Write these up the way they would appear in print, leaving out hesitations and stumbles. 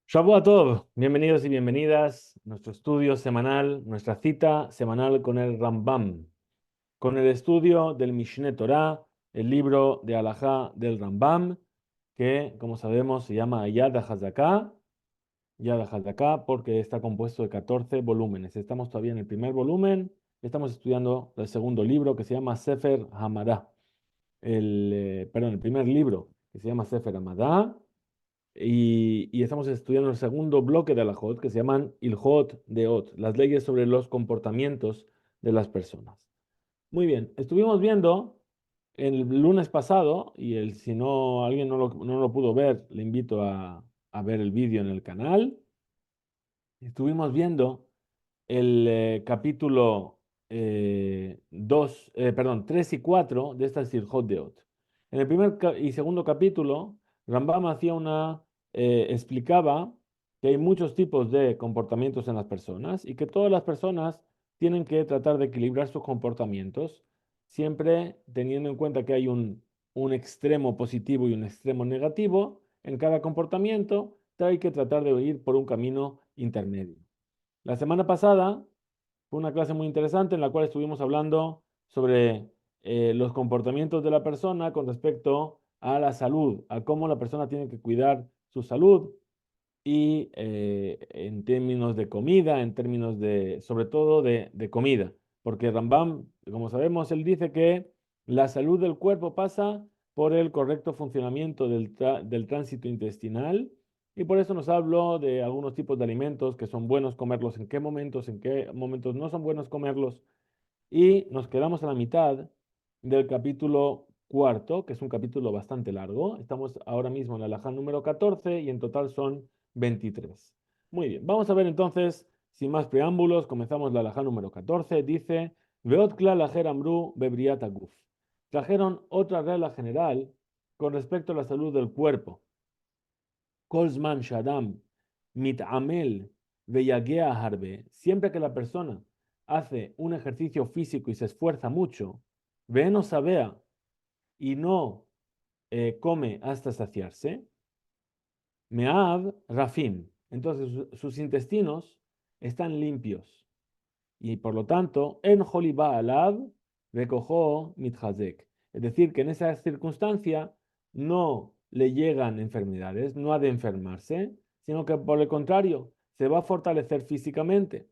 Shavua Tov, bienvenidos y bienvenidas a nuestro estudio semanal, nuestra cita semanal con el Rambam, con el estudio del Mishneh Torah, el libro de Halajá del Rambam, que, como sabemos, se llama Yad HaZaká, porque está compuesto de 14 volúmenes. Estamos todavía en el primer volumen, estamos estudiando el segundo libro que se llama Sefer Hamadá, el primer libro que se llama Sefer Hamadá. Y estamos estudiando el segundo bloque de la Hot, que se llaman Ilhot Deot, las leyes sobre los comportamientos de las personas. Muy bien, estuvimos viendo el lunes pasado, si no alguien no lo pudo ver, le invito a ver el vídeo en el canal. Estuvimos viendo el capítulo 3 y 4 de esta Ilhot Deot. En el y segundo capítulo, Rambam explicaba que hay muchos tipos de comportamientos en las personas y que todas las personas tienen que tratar de equilibrar sus comportamientos, siempre teniendo en cuenta que hay un extremo positivo y un extremo negativo en cada comportamiento, hay que tratar de ir por un camino intermedio. La semana pasada fue una clase muy interesante en la cual estuvimos hablando sobre los comportamientos de la persona con respecto a la salud, a cómo la persona tiene que cuidar su salud y en términos de comida, en términos sobre todo de comida, porque Rambam, como sabemos, él dice que la salud del cuerpo pasa por el correcto funcionamiento del tránsito intestinal y por eso nos habló de algunos tipos de alimentos que son buenos comerlos, en qué momentos no son buenos comerlos y nos quedamos a la mitad del capítulo cuarto, que es un capítulo bastante largo. Estamos ahora mismo en la alajá número 14 y en total son 23. Muy bien, vamos a ver entonces, sin más preámbulos, comenzamos la alajá número 14. Dice, Veot klal ajer amru bebriat aguf. Trajeron otra regla general con respecto a la salud del cuerpo. Kolzman shadam mit'amel veyagea harbe. Siempre que la persona hace un ejercicio físico y se esfuerza mucho, ve no sabea y no come hasta saciarse, me'av rafim. Entonces sus intestinos están limpios y por lo tanto, en holiba alav recojo mitchazek. Es decir, que en esa circunstancia no le llegan enfermedades, no ha de enfermarse, sino que por el contrario, se va a fortalecer físicamente.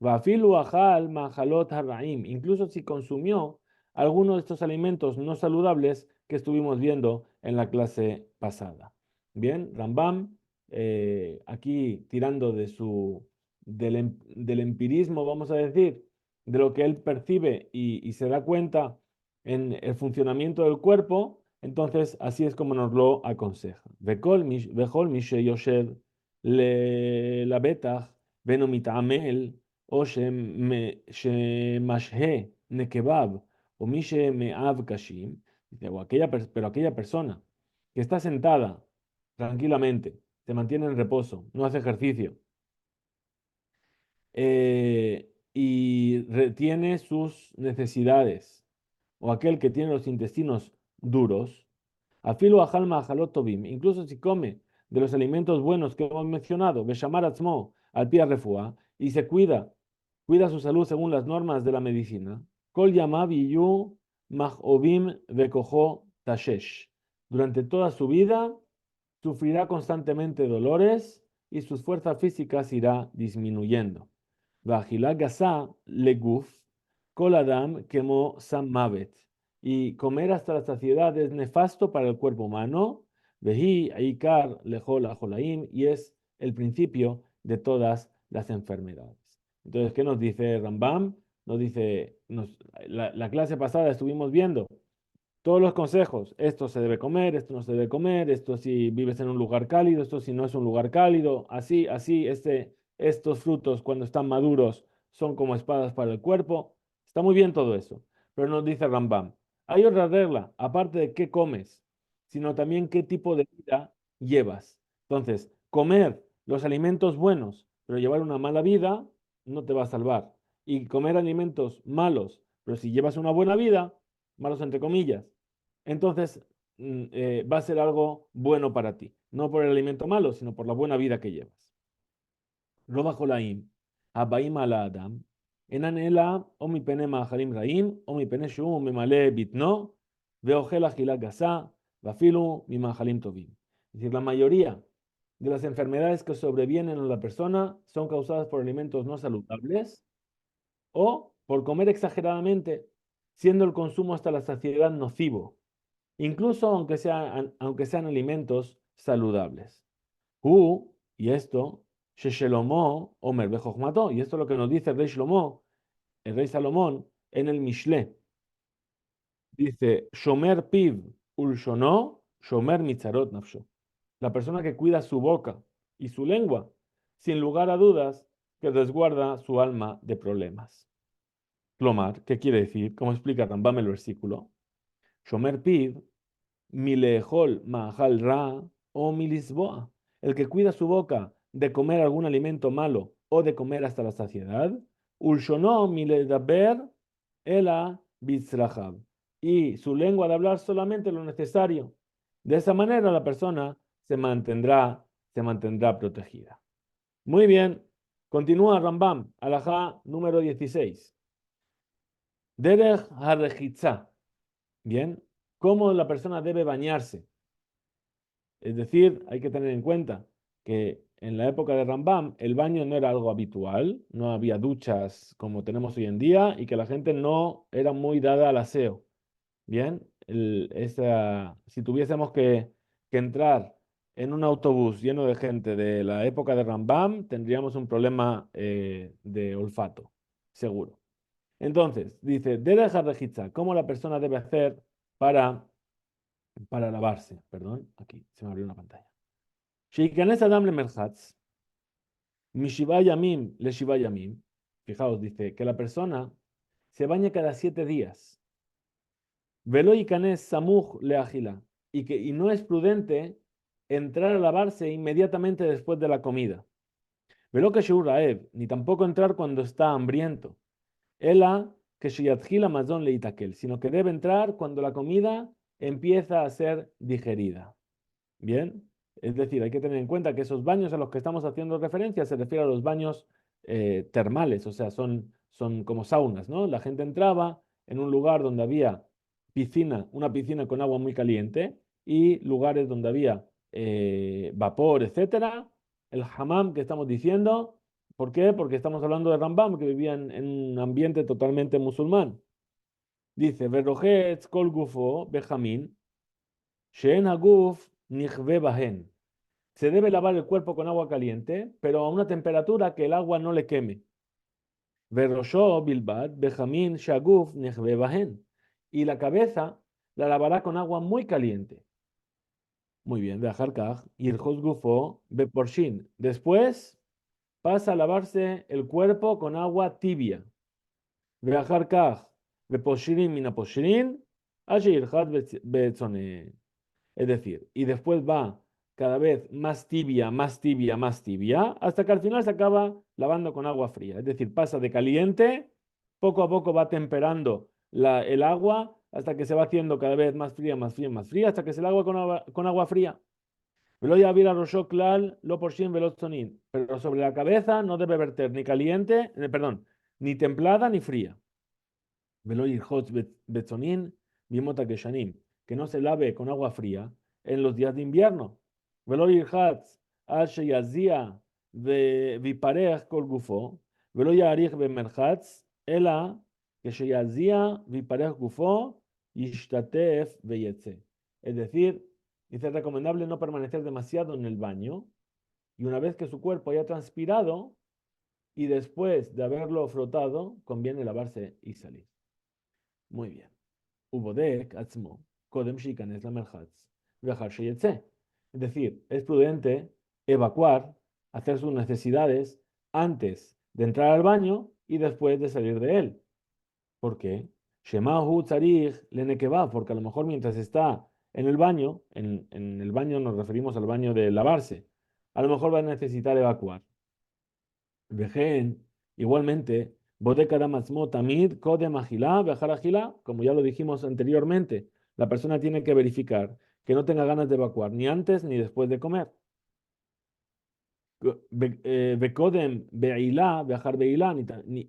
Vafilu ajal mahalot harraim, incluso si consumió alguno de estos alimentos no saludables que estuvimos viendo en la clase pasada. Bien, Rambam, aquí tirando del empirismo, vamos a decir, de lo que él percibe y se da cuenta en el funcionamiento del cuerpo, entonces así es como nos lo aconseja. Vejol mishe yoshev la betach beno mitamel o shemashe nekebab o mishe meav kashim, pero aquella persona que está sentada tranquilamente, se mantiene en reposo, no hace ejercicio, y retiene sus necesidades, o aquel que tiene los intestinos duros, afilo ajalma ajalot tobim, incluso si come de los alimentos buenos que hemos mencionado, beshamar atzmo, al pia refuá, y se cuida su salud según las normas de la medicina, kol yamav yu machobim vekojo tashesh. Durante toda su vida sufrirá constantemente dolores y sus fuerzas físicas irá disminuyendo. Vajila gasa leguf, kol adam kemo sam mavet. Y comer hasta la saciedad es nefasto para el cuerpo humano. Vehi aikar lejol ajolaim, y es el principio de todas las enfermedades. Entonces, ¿qué nos dice Rambam? Nos dice, la clase pasada estuvimos viendo todos los consejos, esto se debe comer, esto no se debe comer, esto si vives en un lugar cálido, esto si no es un lugar cálido, así, estos frutos cuando están maduros son como espadas para el cuerpo. Está muy bien todo eso, pero nos dice Rambam, hay otra regla, aparte de qué comes, sino también qué tipo de vida llevas. Entonces, comer los alimentos buenos, pero llevar una mala vida, no te va a salvar. Y comer alimentos malos, pero si llevas una buena vida, malos entre comillas, entonces va a ser algo bueno para ti. no por el alimento malo, sino por la buena vida que llevas. רוב החולאים הבאים על האדם אינן אלא או מפני מאכלים רעים או מפני שהוא ממלא בטנו ואוכל אכילה גסה ואפילו ממאכלים טובים. Es decir, la mayoría de las enfermedades que sobrevienen a la persona son causadas por alimentos no saludables o por comer exageradamente, siendo el consumo hasta la saciedad nocivo, incluso aunque sean alimentos saludables. Y esto, Sheshelomo Omer Bejochmato, y esto es lo que nos dice el rey Shlomo, el rey Salomón, en el Mishle. Dice, Shomer Piv Ulshono, Shomer Mitzarot Nafsho. La persona que cuida su boca y su lengua, sin lugar a dudas, que resguarda su alma de problemas. Plomar, ¿qué quiere decir? ¿Cómo explica Rambam el versículo? Shomer Piv, Milehol Mahal Ra o Milisboa. El que cuida su boca de comer algún alimento malo o de comer hasta la saciedad, Ulshono Miledaber Ela Bitzrahab. Y su lengua de hablar solamente lo necesario. De esa manera la persona se mantendrá protegida. Muy bien. Continúa Rambam, alajá número 16. Derech harechitza. Bien. ¿Cómo la persona debe bañarse? Es decir, hay que tener en cuenta que en la época de Rambam el baño no era algo habitual, no había duchas como tenemos hoy en día y que la gente no era muy dada al aseo. Bien, si tuviésemos que entrar en un autobús lleno de gente de la época de Rambam, tendríamos un problema de olfato, seguro. Entonces, dice, debe dejar rejitza, ¿cómo la persona debe hacer para, para lavarse? Perdón, aquí se me abrió una pantalla. Sheikanes Adam le merchatz, mishiva yamim le shiva yamim. Fijaos, dice que la persona se bañe cada 7 días. Velo ikanes samuj le agila. Y no es prudente entrar a lavarse inmediatamente después de la comida. Velo que raev, ni tampoco entrar cuando está hambriento. Ela que sheyatjila mazón le itakel, sino que debe entrar cuando la comida empieza a ser digerida. Bien, es decir, hay que tener en cuenta que esos baños a los que estamos haciendo referencia se refiere a los baños termales, o sea, son como saunas, ¿no? La gente entraba en un lugar donde había piscina, una piscina con agua muy caliente y lugares donde había vapor, etcétera. El hammam que estamos diciendo, ¿por qué? Porque estamos hablando de Rambam, que vivía en un ambiente totalmente musulmán. Dice, Verrojetz kol gufo bejamin, she'en haguf nichve bahen. Se debe lavar el cuerpo con agua caliente, pero a una temperatura que el agua no le queme. Verrosho bilbad bejamin shaguf nichve bahen. Y la cabeza la lavará con agua muy caliente. Muy bien, veajar kaj, irjos gufo beporshin. Después pasa a lavarse el cuerpo con agua tibia. Veajar kaj, beposhirin minaposhirin, ashe irjat betzone. Es decir, y después va cada vez más tibia, más tibia, más tibia, hasta que al final se acaba lavando con agua fría. Es decir, pasa de caliente, poco a poco va temperando el agua hasta que se va haciendo cada vez más fría, más fría, más fría, hasta que se el agua con agua fría. Velo ya vira rosho klal, lo porshim velotzonin. Pero sobre la cabeza no debe verter ni caliente, perdón, ni templada ni fría. Velo irhot betzonin, bimota keshanim, que no se lave con agua fría en los días de invierno. Velo irhatz al sheyazia viparej kol gufo, velo yarich bemerhatz, ela que sheyazia viparej gufo, yishtatef veyetze. Es decir, dice, es recomendable no permanecer demasiado en el baño y una vez que su cuerpo haya transpirado y después de haberlo frotado, conviene lavarse y salir. Muy bien. Ubodek atzmo, kodem shikanes la merhatz, viajar sheyetze. Es decir, es prudente evacuar, hacer sus necesidades antes de entrar al baño y después de salir de él. ¿Por qué? Shemahu tzarich lenekeva, porque a lo mejor mientras está en el baño, en el baño nos referimos al baño de lavarse, a lo mejor va a necesitar evacuar. Vejen, igualmente, bodeka damatzmo tamid kodem agilá, viajar agilá, como ya lo dijimos anteriormente, la persona tiene que verificar que no tenga ganas de evacuar, ni antes ni después de comer. Bekodem beilá, viajar beilá,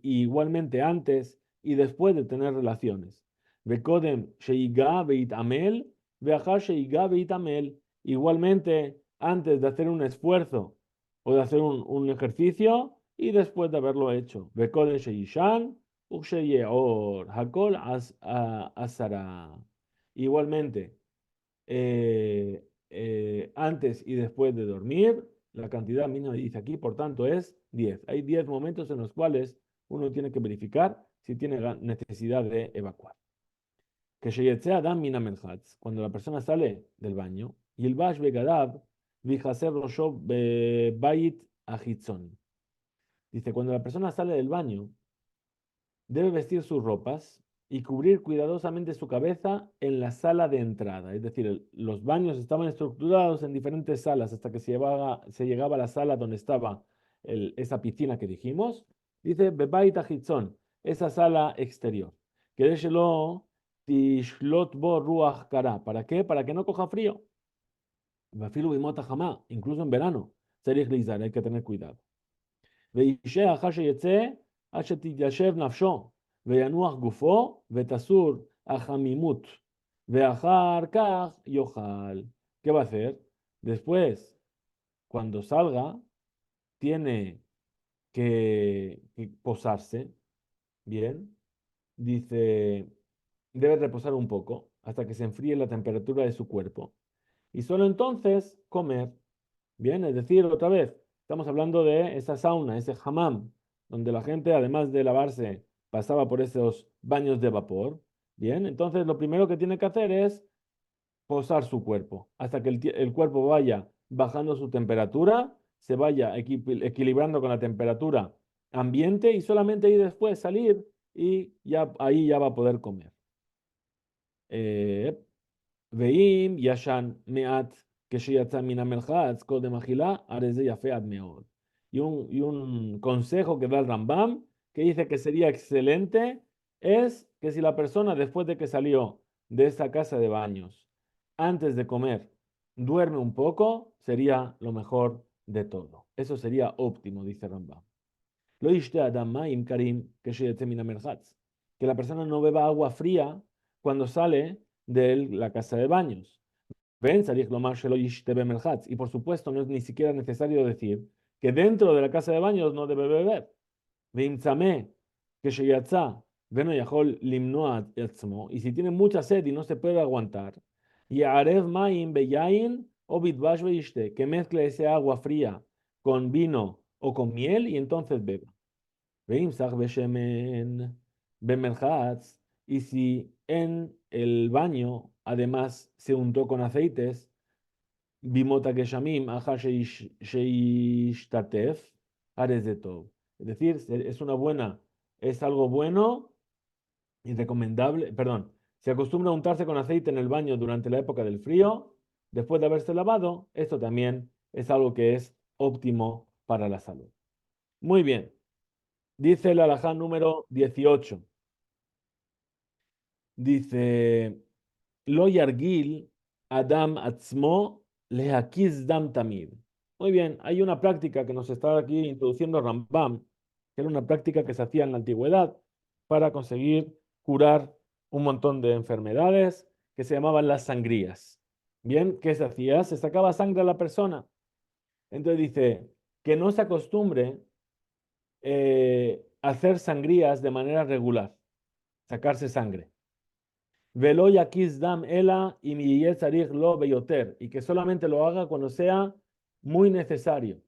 igualmente antes y después de tener relaciones. Bekodem sheiga beit amel, viajar sheiga beit amel, igualmente antes de hacer un esfuerzo o de hacer un ejercicio y después de haberlo hecho. Bekodem sheishan, uksheyeor, hakol asara. Igualmente antes y después de dormir, la cantidad mínima dice aquí, por tanto, es 10. Hay 10 momentos en los cuales uno tiene que verificar si tiene necesidad de evacuar. Que Adam mina menhatz, cuando la persona sale del baño, y el bash begadab, vijaser rosho bait ahitzon. Dice, cuando la persona sale del baño, debe vestir sus ropas y cubrir cuidadosamente su cabeza en la sala de entrada. Es decir, los baños estaban estructurados en diferentes salas hasta que se llegaba a la sala donde estaba esa piscina que dijimos. Dice, Bebaita Hitzon, esa sala exterior. Quedéshelo tishlot bo ruach kara. ¿Para qué? Para que no coja frío. Vafilu bimota jamá, incluso en verano. Serich lizar, hay que tener cuidado. וישע אחר שיצא עד שתתיישב נפשו וינוח גופו ותסור החמימות ואחר כך יאכל. ¿Qué va a hacer? Después, cuando salga, tiene que posarse, bien, dice, debe reposar un poco hasta que se enfríe la temperatura de su cuerpo y solo entonces comer. Bien, es decir, otra vez, estamos hablando de esa sauna, ese hammam, donde la gente, además de lavarse, pasaba por esos baños de vapor. Bien, entonces lo primero que tiene que hacer es posar su cuerpo, hasta que el cuerpo vaya bajando su temperatura, se vaya equilibrando con la temperatura ambiente y solamente ahí después salir y ya ahí ya va a poder comer. Eh, ואם ישן מעט כשיצא מן המרחץ קודם אכילה, הרי זה יפה עד מאוד. Y un consejo que da el Rambam, que dice que sería excelente, es que si la persona después de que salió de esa casa de baños, antes de comer, duerme un poco, sería lo mejor de todo. Eso sería óptimo, dice Rambam. Lo yishte adam mayim karim כשיצא מן המרחץ. Que la persona no beba agua fría cuando sale de la casa de baños. Ven, sarich lomar shelo yishte bemelchatz. Y por supuesto, no es ni siquiera necesario decir que dentro de la casa de baños no debe beber. Veim tzameh, que sheyatza, veno yachol limnoa etzmo. Y si tiene mucha sed y no se puede aguantar, y arev maim beyain o bitbash beyishte, que mezcle ese agua fría con vino o con miel y entonces beba. Veim sach beshemen bemelchatz. Y si en el baño además se untó con aceites, bimota geshamim, aja sheishtatef, ares de todo. Es decir, es algo bueno y recomendable, perdón, se acostumbra a untarse con aceite en el baño durante la época del frío, después de haberse lavado, esto también es algo que es óptimo para la salud. Muy bien, dice el alajá número 18. Dice, Lo yargil Adam atzmo lehakiz dam tamid. Muy bien, hay una práctica que nos está aquí introduciendo Rambam, que era una práctica que se hacía en la antigüedad para conseguir curar un montón de enfermedades que se llamaban las sangrías. Bien, ¿qué se hacía? Se sacaba sangre a la persona. Entonces dice que no se acostumbre hacer sangrías de manera regular, sacarse sangre. Velo yakiz dam ela y mi lo beyoter, y que solamente lo haga cuando sea muy necesario.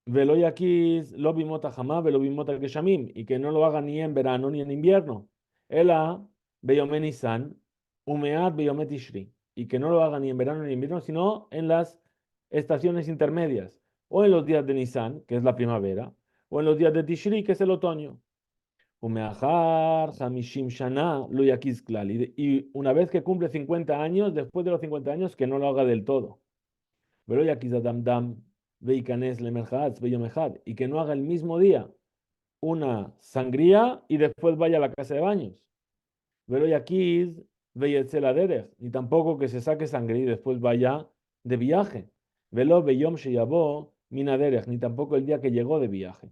Velo yakiz lo bimota jamá, velo bimota geshamim, y que no lo haga ni en verano ni en invierno. Ela beyomen nisan, umeat beyomet ishri, y que no lo haga ni en verano ni en invierno, sino en las estaciones intermedias, o en los días de Nisan, que es la primavera, o en los días de Tishri, que es el otoño. Umeahar, Hamishim Shana, lo yakiz klal. Y una vez que cumple 50 años, después de los 50 años, que no lo haga del todo. Pero yakiz adam dam, veikanes lemerhatz, beyomehad. Y que no haga el mismo día una sangría y después vaya a la casa de baños. Pero yakiz veyetze la derech, ni tampoco que se saque sangre y después vaya de viaje. Velo beyom sheyabo mina derech, ni tampoco el día que llegó de viaje.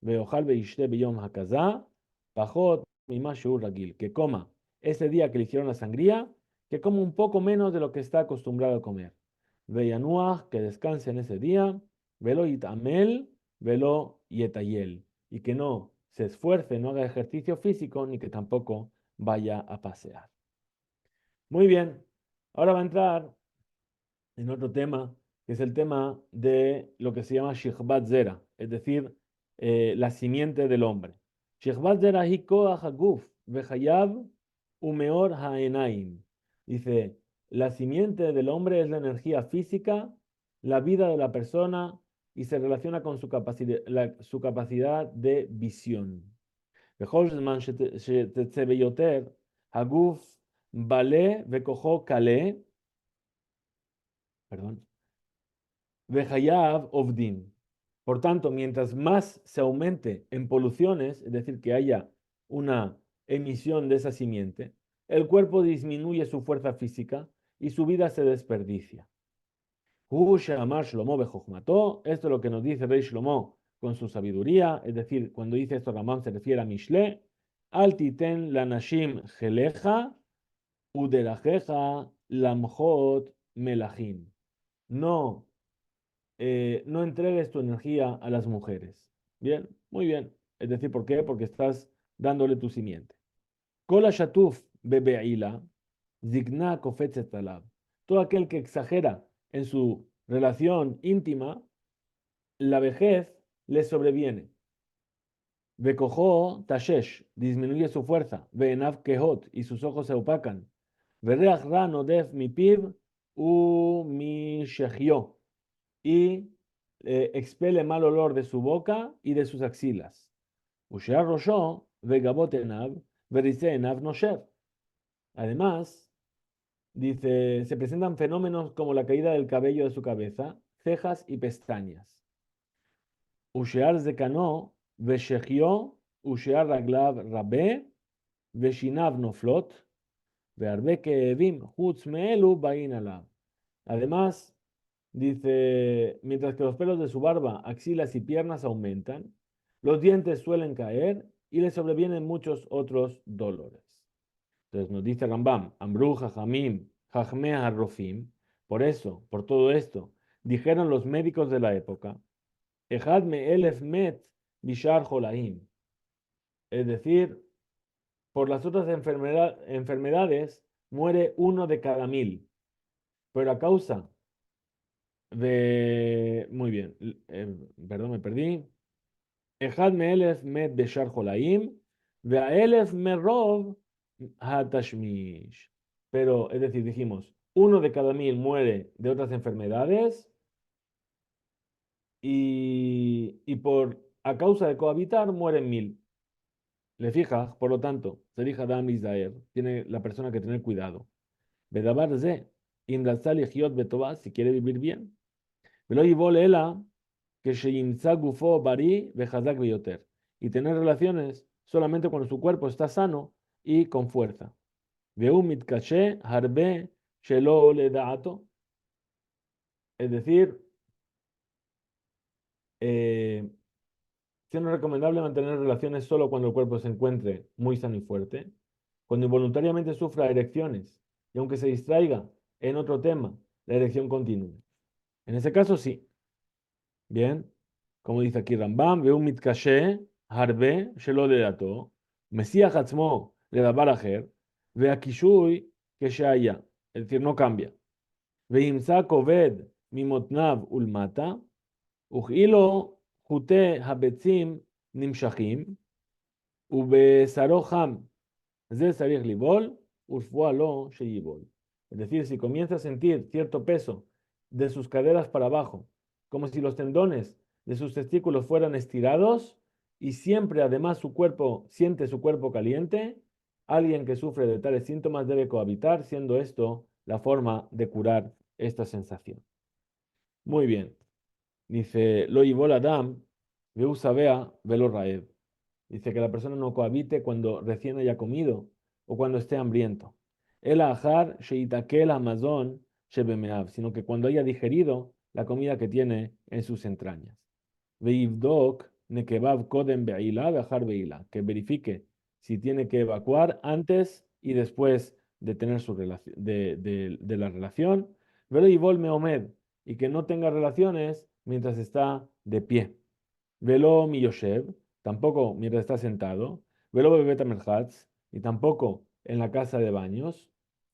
Veojal veishte beyom hakazá, pajot mima sheur ragil, que coma ese día que le hicieron la sangría, que coma un poco menos de lo que está acostumbrado a comer. Veyanuach, que descanse en ese día, velo itamel, velo yetayel, y que no se esfuerce, no haga ejercicio físico, ni que tampoco vaya a pasear. Muy bien, ahora va a entrar en otro tema, que es el tema de lo que se llama Shichbat Zera, es decir, la simiente del hombre. Shichbat Zera hi koach haguf vechayav umeor haenaim. Dice, la simiente del hombre es la energía física, la vida de la persona y se relaciona con su capacidad de visión. בכל זמן שתצא ביותר, הגוף בלה וכוחו קלה, perdón, Vejayav Ovdin. Por tanto, mientras más se aumente en poluciones, es decir, que haya una emisión de esa simiente, el cuerpo disminuye su fuerza física y su vida se desperdicia. Esto es lo que nos dice Rey Shlomo con su sabiduría, es decir, cuando dice esto Ramán se refiere a Mishle, Al titen lanashim geleja, uderajeja lamjot melachim. No no entregues tu energía a las mujeres. Bien, muy bien. Es decir, ¿por qué? Porque estás dándole tu simiente. Kola shatuf bebe'ila, zigna kofetzet alab. Todo aquel que exagera en su relación íntima, la vejez le sobreviene. Vekojo tashesh, disminuye su fuerza. Ve'enav kehot, y sus ojos se opacan. Vereach ra nodef mi piv u mi shechio, y expele mal olor de su boca y de sus axilas. Ushear rosho vegabot enav verice enav nosher. Además, dice, se presentan fenómenos como la caída del cabello de su cabeza, cejas y pestañas. Ushear zekano veshechio ushear raglav rabe veshinav noflot vearbe keevim chutz meelu bain alav. Además, dice, mientras que los pelos de su barba, axilas y piernas aumentan, los dientes suelen caer y le sobrevienen muchos otros dolores. Entonces nos dice Rambam, Amru Jajamim, Jajme Harrofim, por eso, por todo esto, dijeron los médicos de la época, Ejad me elef met bishar jolaim, es decir, por las otras enfermedades muere uno de cada 1000, pero a causa muy bien, perdón, me perdí. Ejad me'elef met beshar jolaim, ve'aelef merov hatashmish. Pero, es decir, dijimos, uno de cada 1000 muere de otras enfermedades a causa de cohabitar mueren 1000. Le fijas, por lo tanto, se dice Adam Israel, tiene la persona que tener cuidado. Bedabar ze, imratzal yichiyot betová, si quiere vivir bien. Velo yivol ela, que sheyimtza gufo bari vejazak beyoter. Y tener relaciones solamente cuando su cuerpo está sano y con fuerza. Veu mitkashe harbe shelo le da'ato. Es decir, siendo recomendable mantener relaciones solo cuando el cuerpo se encuentre muy sano y fuerte. Cuando involuntariamente sufra erecciones y aunque se distraiga en otro tema, la erección continúe. En ese caso, sí. Bien, como dice aquí Rambam, veo un mitkashe, harbe, shelo le dato, Mesías hatzmo le da barajer, ve akishui que haya, es decir, no cambia. Ve imsa koved mimotnav ulmata, uchilo jute habetzim nimshachim, ube saroham, ze sarich libol, usfualo sheyibol. Es decir, si comienza a sentir cierto peso de sus caderas para abajo, como si los tendones de sus testículos fueran estirados y siempre además su cuerpo siente su cuerpo caliente, alguien que sufre de tales síntomas debe cohabitar, siendo esto la forma de curar esta sensación. Muy bien. Dice, lo yibol adam, veusa vea, velo raev. Dice que la persona no cohabite cuando recién haya comido o cuando esté hambriento. el ajar sheitakel amazon shebemeav, sino que cuando haya digerido la comida que tiene en sus entrañas. Veivdok nekebav kodem be'ila ve'achar be'ila, que verifique si tiene que evacuar antes y después de tener su relación, de la relación. Velo yivol meomed, y que no tenga relaciones mientras está de pie. Velo mi Yoshev, tampoco mientras está sentado. Velo bebet merhatz, y tampoco en la casa de baños.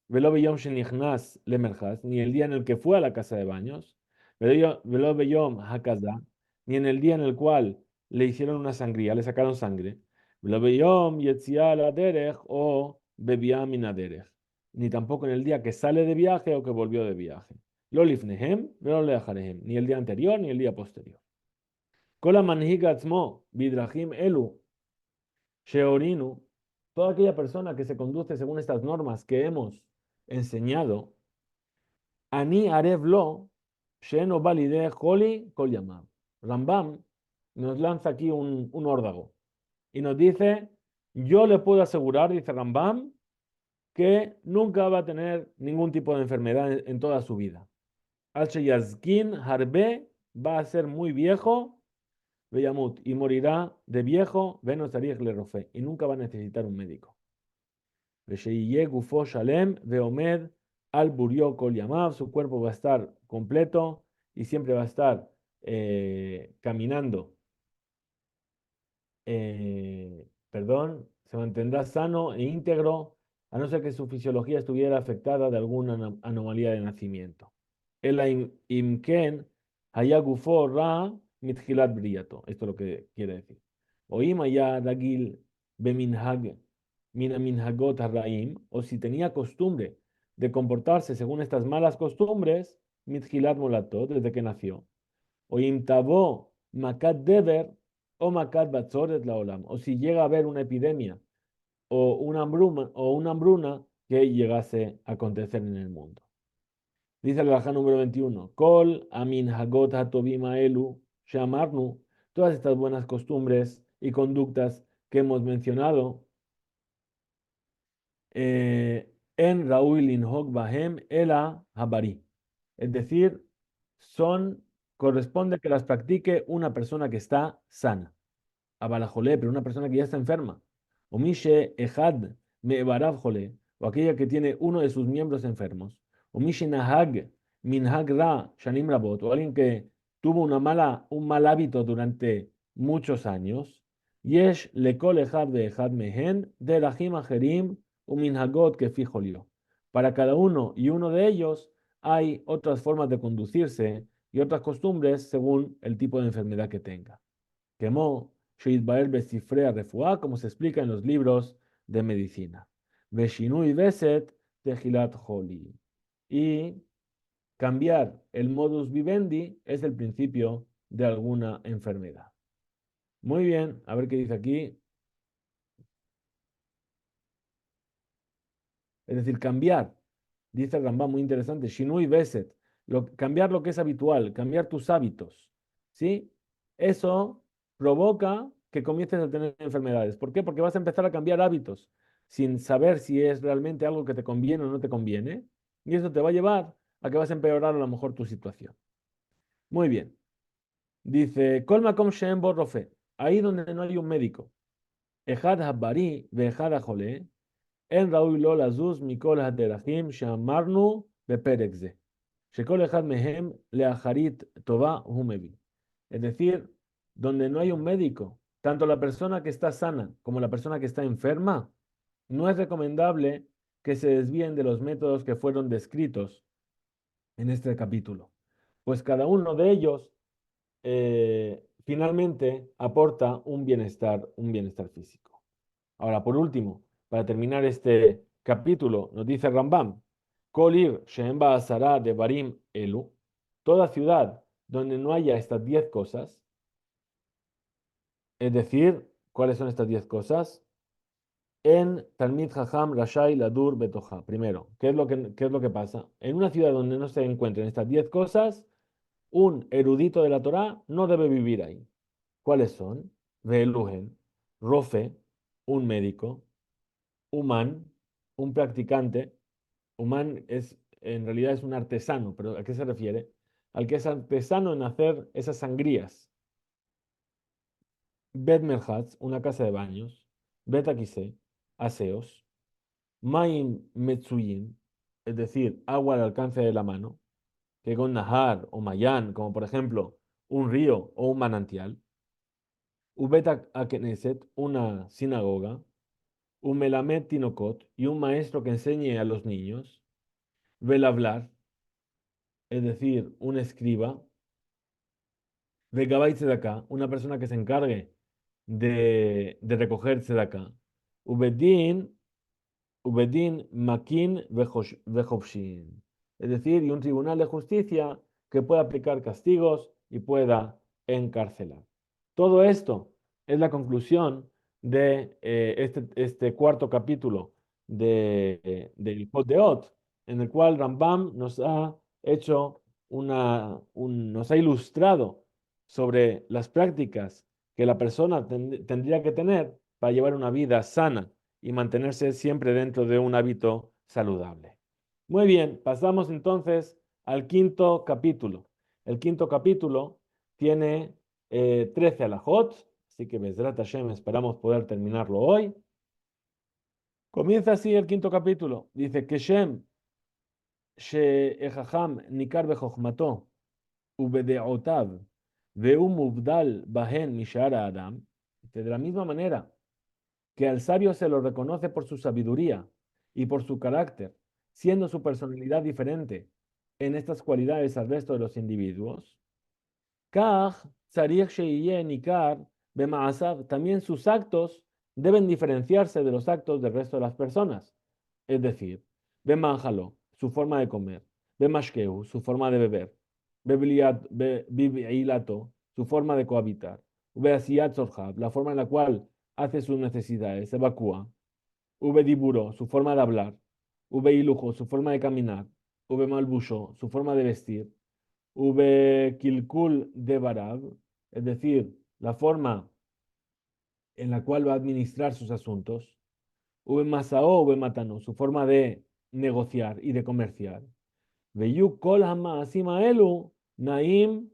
Velo beyom shenichnas le merhatz, ni el día en el que fue a la casa de baños. Velo beyom hakaza, ni en el día en el cual le hicieron una sangría, le sacaron sangre. Velo beyom yetzia la derech o bebia mina derech, ni tampoco en el día que sale de viaje o que volvió de viaje. Lo lifnehem, velo leacharehem, ni el día anterior ni el día posterior. כל המנהיג עצמו בדרכים אלו sheorinu, toda aquella persona que se conduce según estas normas que hemos enseñado, ani arev lo, she'eno balide holi kol yamav. Rambam nos lanza aquí un órdago y nos dice, yo le puedo asegurar, dice Rambam, que nunca va a tener ningún tipo de enfermedad en toda su vida. Al yazkin harbe va a ser muy viejo Beyamut, y morirá de viejo, Veno Sarich le rofe, y nunca va a necesitar un médico. Vesheye gufo shalem, veomed, al burió kol yamav, su cuerpo va a estar completo y siempre va a estar caminando, se mantendrá sano e íntegro, a no ser que su fisiología estuviera afectada de alguna anomalía de nacimiento. El imken hayagufo ra mitjilat briyato. Esto es lo que quiere decir. Oim haya ragil beminhag mina minhagot harraim, o si tenía costumbre de comportarse según estas malas costumbres, mitjilat molato, desde que nació. Oim tabo makat deber o makat batzoret la olam, o si llega a haber una epidemia o una hambruna que llegase a acontecer en el mundo. Dice el Rajá número 21, Kol amin hagot hatobim elu shamarnu, todas estas buenas costumbres y conductas que hemos mencionado, en Raúl linhog bahem ela habari, es decir, corresponde que las practique una persona que está sana. Abalajolé, pero una persona que ya está enferma. O mishe ejad me'ebarav jole, o aquella que tiene uno de sus miembros enfermos. O mishe nahag minhag ra shanim rabot, o alguien que tuvo un mal hábito durante muchos años. Yesh lekol ejad ve'ejad mehen derachim ajerim u minhagot que fijolio. Para cada uno y uno de ellos hay otras formas de conducirse y otras costumbres según el tipo de enfermedad que tenga. Quemó Sheitbael Besifrea Refuá, como se explica en los libros de medicina. Veshinui Beset Tejilat Holi. Y cambiar el modus vivendi es el principio de alguna enfermedad. Muy bien, a ver qué dice aquí. Es decir, cambiar, dice el Rambam, muy interesante, Shinui Beset, cambiar lo que es habitual, cambiar tus hábitos, ¿sí? Eso provoca que comiences a tener enfermedades. ¿Por qué? Porque vas a empezar a cambiar hábitos sin saber si es realmente algo que te conviene o no te conviene, y eso te va a llevar a que vas a empeorar a lo mejor tu situación. Muy bien. Dice, Kol makom she'en bo rofe, ahí donde no hay un médico, Ejad habari ve ejad hajole, en ראוי לו לזוז מכל הדרכים שאמרנו בפרק זה, שכל אחד מהם לאחרית טובה הוא מביא. Es decir, donde no hay un médico, tanto la persona que está sana como la persona que está enferma, no es recomendable que se desvíen de los métodos que fueron descritos en este capítulo, pues cada uno de ellos finalmente aporta un bienestar físico. Ahora, por último, para terminar este capítulo, nos dice Rambam, Kolir Shemba Asara de Barim Elu, toda ciudad donde no haya estas 10 cosas, es decir, ¿cuáles son estas 10 cosas? En Talmid Jajam Rashai Ladur Betoja. Primero, qué es lo que pasa? En una ciudad donde no se encuentren estas 10 cosas, un erudito de la Torá no debe vivir ahí. ¿Cuáles son? Ve'eluhen, Rofe, un médico, Uman, un practicante, Uman en realidad es un artesano, pero ¿a qué se refiere? Al que es artesano en hacer esas sangrías. Bet merhatz, una casa de baños. Bet akise, aseos. Maim metsuyin, es decir, agua al alcance de la mano. Que con nahar o mayan, como por ejemplo un río o un manantial. Ubet akeneset, una sinagoga. Un melamed tinokot, y un maestro que enseñe a los niños. Vel hablar, es decir, un escriba. Vegabait tzedakah, una persona que se encargue de recoger tzedakah. Ubedin, Ubedin makin vejovshin. Es decir, y un tribunal de justicia que pueda aplicar castigos y pueda encarcelar. Todo esto es la conclusión de este cuarto capítulo del Pod de Ot, en el cual Rambam nos ha hecho nos ha ilustrado sobre las prácticas que la persona tendría que tener para llevar una vida sana y mantenerse siempre dentro de un hábito saludable. Muy bien, pasamos entonces al quinto capítulo. El quinto capítulo tiene 13 alajot, así que Bezrat Hashem esperamos poder terminarlo hoy. Comienza así el quinto capítulo. Dice que Shem she'echacham nikar bechokmato ubedeotav ve'u mubdal bahen mishar adam. De la misma manera que al sabio se lo reconoce por su sabiduría y por su carácter, siendo su personalidad diferente en estas cualidades al resto de los individuos. Kaj tzarich sheyeh nikar bema'asav, también sus actos deben diferenciarse de los actos del resto de las personas. Es decir, bemanjalo, su forma de comer, bemashkeu, su forma de beber, bebilato, su forma de cohabitar, beasiyat zorhab, la forma en la cual hace sus necesidades, evacúa, diburo, su forma de hablar, ilujo, su forma de caminar, malbusho, su forma de vestir, kilkul de barab, es decir, la forma en la cual va a administrar sus asuntos, masao, matano, su forma de negociar y de comerciar. Veyu kol hamaasim elu naim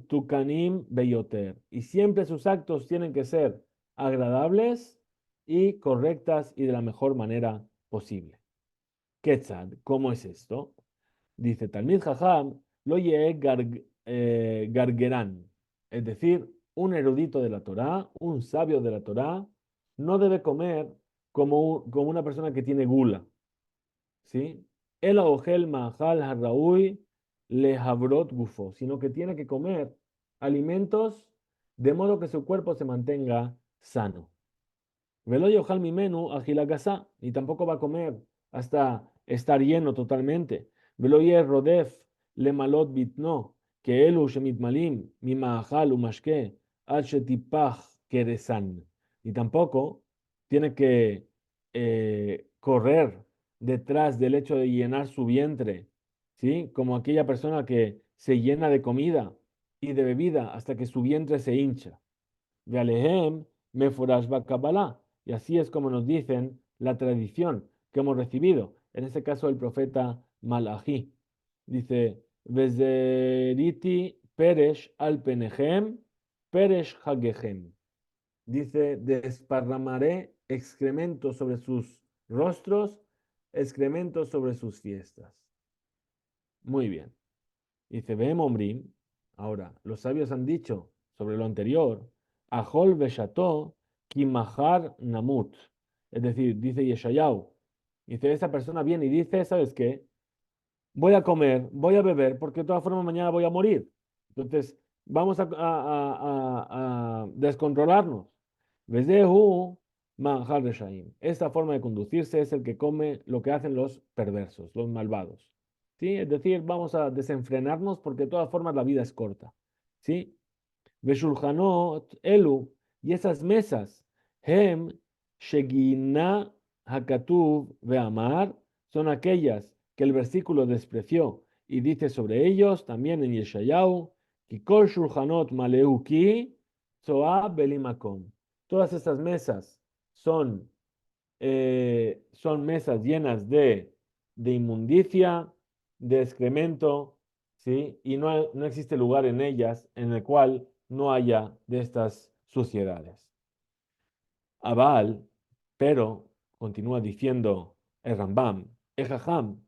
tukanim beyoter. Y siempre sus actos tienen que ser agradables y correctas y de la mejor manera posible. Ketzad, ¿cómo es esto? Dice Talmid Jajam, lo gargerán, es decir, un erudito de la Torá, un sabio de la Torá, no debe comer como una persona que tiene gula, ¿sí? El ogel mahal harraui le habrot gufo, sino que tiene que comer alimentos de modo que su cuerpo se mantenga sano. Velo yochal mimenu agilagasa, y tampoco va a comer hasta estar lleno totalmente. Velo rodef le malot bitno, que elu shemitmalim mimahal umashke al shetipach keresan. Y tampoco tiene que correr detrás del hecho de llenar su vientre, ¿sí? Como aquella persona que se llena de comida y de bebida hasta que su vientre se hincha. Vealehem meforash Kabbalah. Y así es como nos dicen la tradición que hemos recibido. En este caso, el profeta Malachi. Dice, Vezeriti peresh al penehem, peresh hagehem. Dice, desparramaré excrementos sobre sus rostros, excrementos sobre sus fiestas. Muy bien. Dice, Vehem Omrim. Ahora, los sabios han dicho sobre lo anterior, Ahol Besható, Kimahar Namut. Es decir, dice Yeshayahu. Dice, esa persona viene y dice, ¿sabes qué? Voy a comer, voy a beber, porque de todas formas mañana voy a morir. Entonces, vamos a descontrolarnos. Vezehu Manjar Reshaim. Esta forma de conducirse es el que come lo que hacen los perversos, los malvados. ¿Sí? Es decir, vamos a desenfrenarnos porque de todas formas la vida es corta. ¿Sí? Veshulchanot elu, y esas mesas, hem shegina hakatuv ve'amar, son aquellas que el versículo despreció y dice sobre ellos también en Yeshayahu, kikol shulchanot maleuki soa belimakom. Todas estas mesas son mesas llenas de de inmundicia, de excremento, ¿sí? Y no existe lugar en ellas en el cual no haya de estas suciedades. Abal, pero, continúa diciendo el Rambam, el Jajam,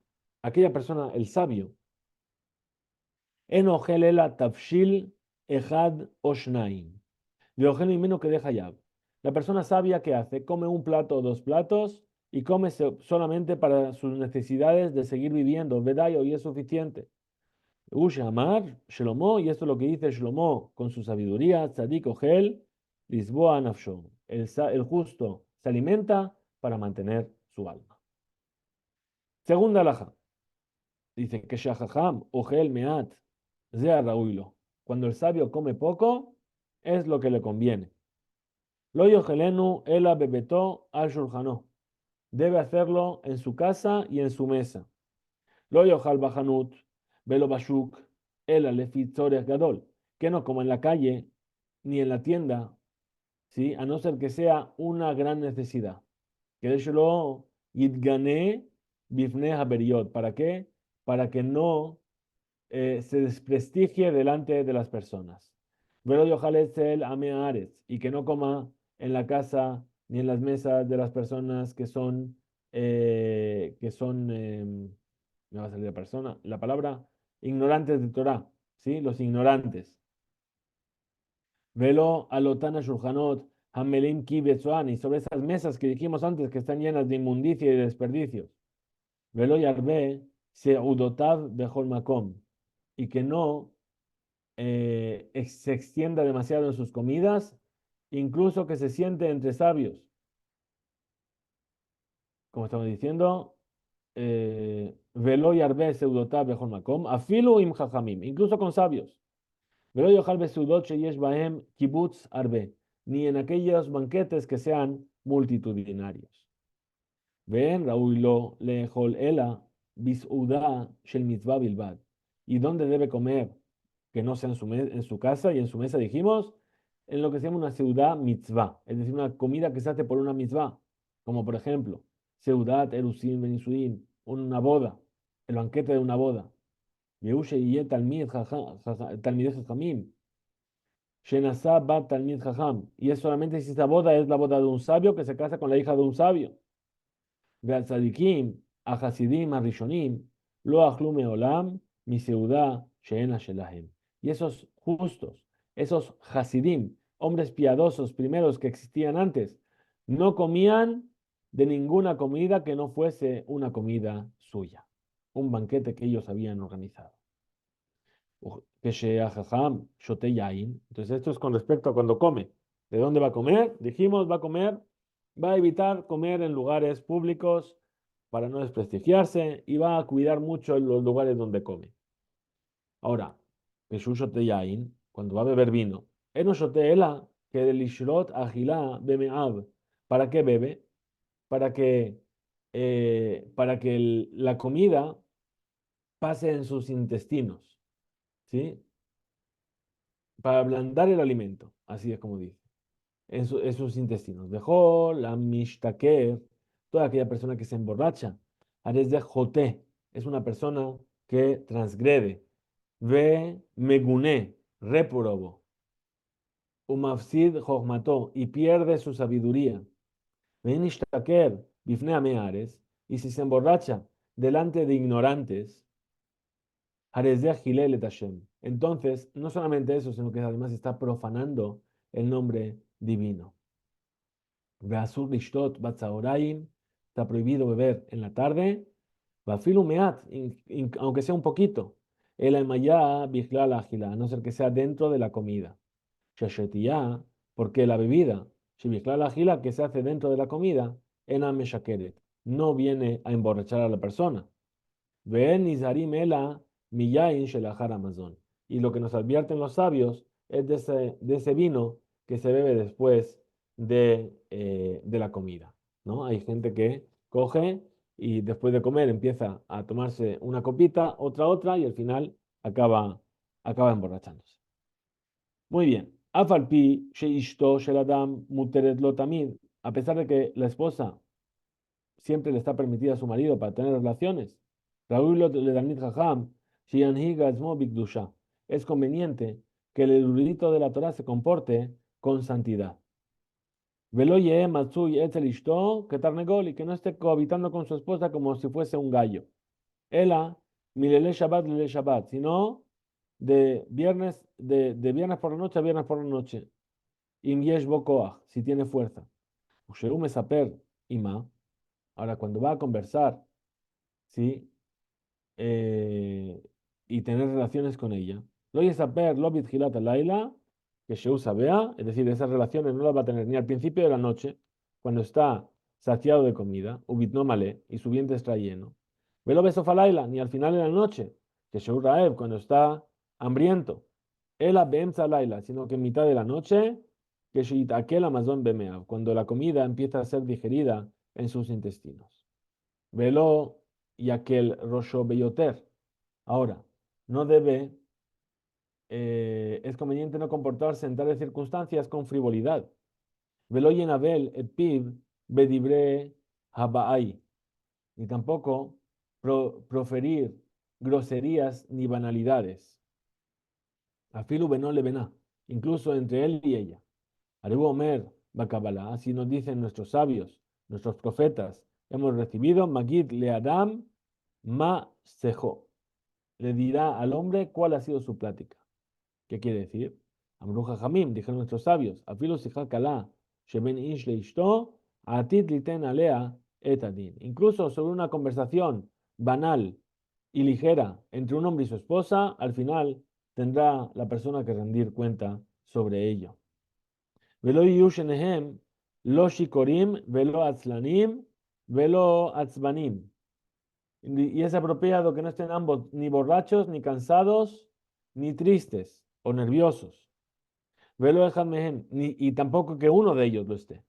aquella persona, el sabio, enojel ela tafshil ejad oshnaim, de ojel y menos que deja ya. La persona sabia, ¿qué hace? Come un plato o dos platos y come solamente para sus necesidades de seguir viviendo. Vedayo, y es suficiente. Amar, Shlomo, y esto es lo que dice Shlomo con su sabiduría, Tzadik Ojel, Lisboa Nafsho. El justo se alimenta para mantener su alma. Segunda alhaja, dice que Shahaham Ojel Meat, Zea Rauilo. Cuando el sabio come poco, es lo que le conviene. Lo yohelenu ela bebeto al shulchanó. Debe hacerlo en su casa y en su mesa. Lo yohal bajanut, velo bashuk, ela lefitzores gadol. Que no como en la calle ni en la tienda, ¿sí? A no ser que sea una gran necesidad. Que déjelo yidgane bifne haberiot. ¿Para qué? Para que no se desprestigie delante de las personas. Velo yohal etzel ameares. Y que no coma en la casa ni en las mesas de las personas me va a salir la palabra, ignorantes de Torah, ¿sí? Los ignorantes. Velo alotana shulchanot, hamelim ki betzoani, sobre esas mesas que dijimos antes que están llenas de inmundicia y de desperdicios. Velo yarbe seudotav bechol makom, y que no se extienda demasiado en sus comidas, incluso que se siente entre sabios. Como estamos diciendo, velo yarbe seudotav bechol makom, afilu im chachamim, incluso con sabios. Velo yochal besudot sheyesh bahem kibutz arbe, ni en aquellos banquetes que sean multitudinarios. Ven, Raúl lo lejol ela bisuda shel mitzvah bilbad. ¿Y dónde debe comer? Que no sea en su casa y en su mesa, dijimos, en lo que se llama una seudah mitzvah, es decir, una comida que se hace por una mitzvah, como por ejemplo, seudat erusim benisuim, una boda, el banquete de una boda. Yehushe y talmid jajamim. Shenasá bat talmid jajam. Y es solamente si esa boda es la boda de un sabio que se casa con la hija de un sabio. Ve'al tzadikim, a hasidim, a rishonim, lo achlu meolam, mi seudá sheena shelahem. Y esos justos, esos hasidim, hombres piadosos primeros que existían antes, no comían de ninguna comida que no fuese una comida suya, un banquete que ellos habían organizado. Entonces, esto es con respecto a cuando come. ¿De dónde va a comer? Dijimos, va a evitar comer en lugares públicos para no desprestigiarse y va a cuidar mucho los lugares donde come. Ahora, cuando va a beber vino, que del ishrot agilá bemeab. ¿Para qué bebe? Para que, la comida pase en sus intestinos, ¿sí? Para ablandar el alimento, así es como dice, en sus intestinos. Dejó la mishtaker, toda aquella persona que se emborracha. Ares de joté, es una persona que transgrede. Ve meguné, réprobo. Umafsid jochmató, y pierde su sabiduría. Ve nishtaker, bifne ameares, y si se emborracha delante de ignorantes, entonces, no solamente eso, sino que además está profanando el nombre divino. Veasur lishtot batzaoraim, está prohibido beber en la tarde. Vafilu meat, aunque sea un poquito. El emayá bichlal agila, a no ser que sea dentro de la comida. Shashetiyá, porque la bebida, si bichlal agila, que se hace dentro de la comida, ena meshakeret, no viene a emborrachar a la persona. Ven Nizarim ela miyain shelachar Amazon. Y lo que nos advierten los sabios es de ese vino que se bebe después de la comida, ¿no? Hay gente que coge y después de comer empieza a tomarse una copita, otra, y al final acaba emborrachándose. Muy bien. Afalpi sheishto sheladam muteret lo tamid. A pesar de que la esposa siempre le está permitida a su marido para tener relaciones, Raúl le Talmid Jajam, Shianhiga Atzmo Bikdusha. Es conveniente que el erudito de la Torah se comporte con santidad. Velo ye matzui etzel ishto que tarnegol y que no esté cohabitando con su esposa como si fuese un gallo. Ela, milele Shabbat, lele Shabbat, sino de viernes por la noche a viernes por la noche. Im yesh bo koach, si tiene fuerza. Usheru mesaper ima. Ahora, cuando va a conversar, ¿sí? eh, y tener relaciones con ella. Lo yesaper lo bitjilat laila, que Sheu sabea, es decir, esas relaciones no las va a tener ni al principio de la noche, cuando está saciado de comida, ubit no male, y su vientre está lleno. Velo besofalaila, ni al final de la noche, que Sheu raev, cuando está hambriento. Ela beemza laila, sino que en mitad de la noche, que aquel amazon bemeav, cuando la comida empieza a ser digerida en sus intestinos. Velo y aquel rosho beyoter. Ahora, no debe, es conveniente no comportarse en tales circunstancias con frivolidad. Velo y enabel et piv bedibre habaai. Ni tampoco proferir groserías ni banalidades. Afilu benole bená, incluso entre él y ella. Arebu Omer Bakabala, así nos dicen nuestros sabios, nuestros profetas. Hemos recibido Magid le Adam ma sejo. Le dirá al hombre cuál ha sido su plática. ¿Qué quiere decir? Amruja Jamim, dijeron nuestros sabios, Afilu Sijakala, Sheben Ish le Ishto, Atit liten alea etadin. Incluso sobre una conversación banal y ligera entre un hombre y su esposa, al final tendrá la persona que rendir cuenta sobre ello. Velo יהיו שניהם לא שיכורים ולא עצלנים ולא עצבנים. Y es apropiado que no estén ambos ni borrachos, ni cansados, ni tristes o nerviosos. Velo echad mehem, y tampoco que uno de ellos lo esté.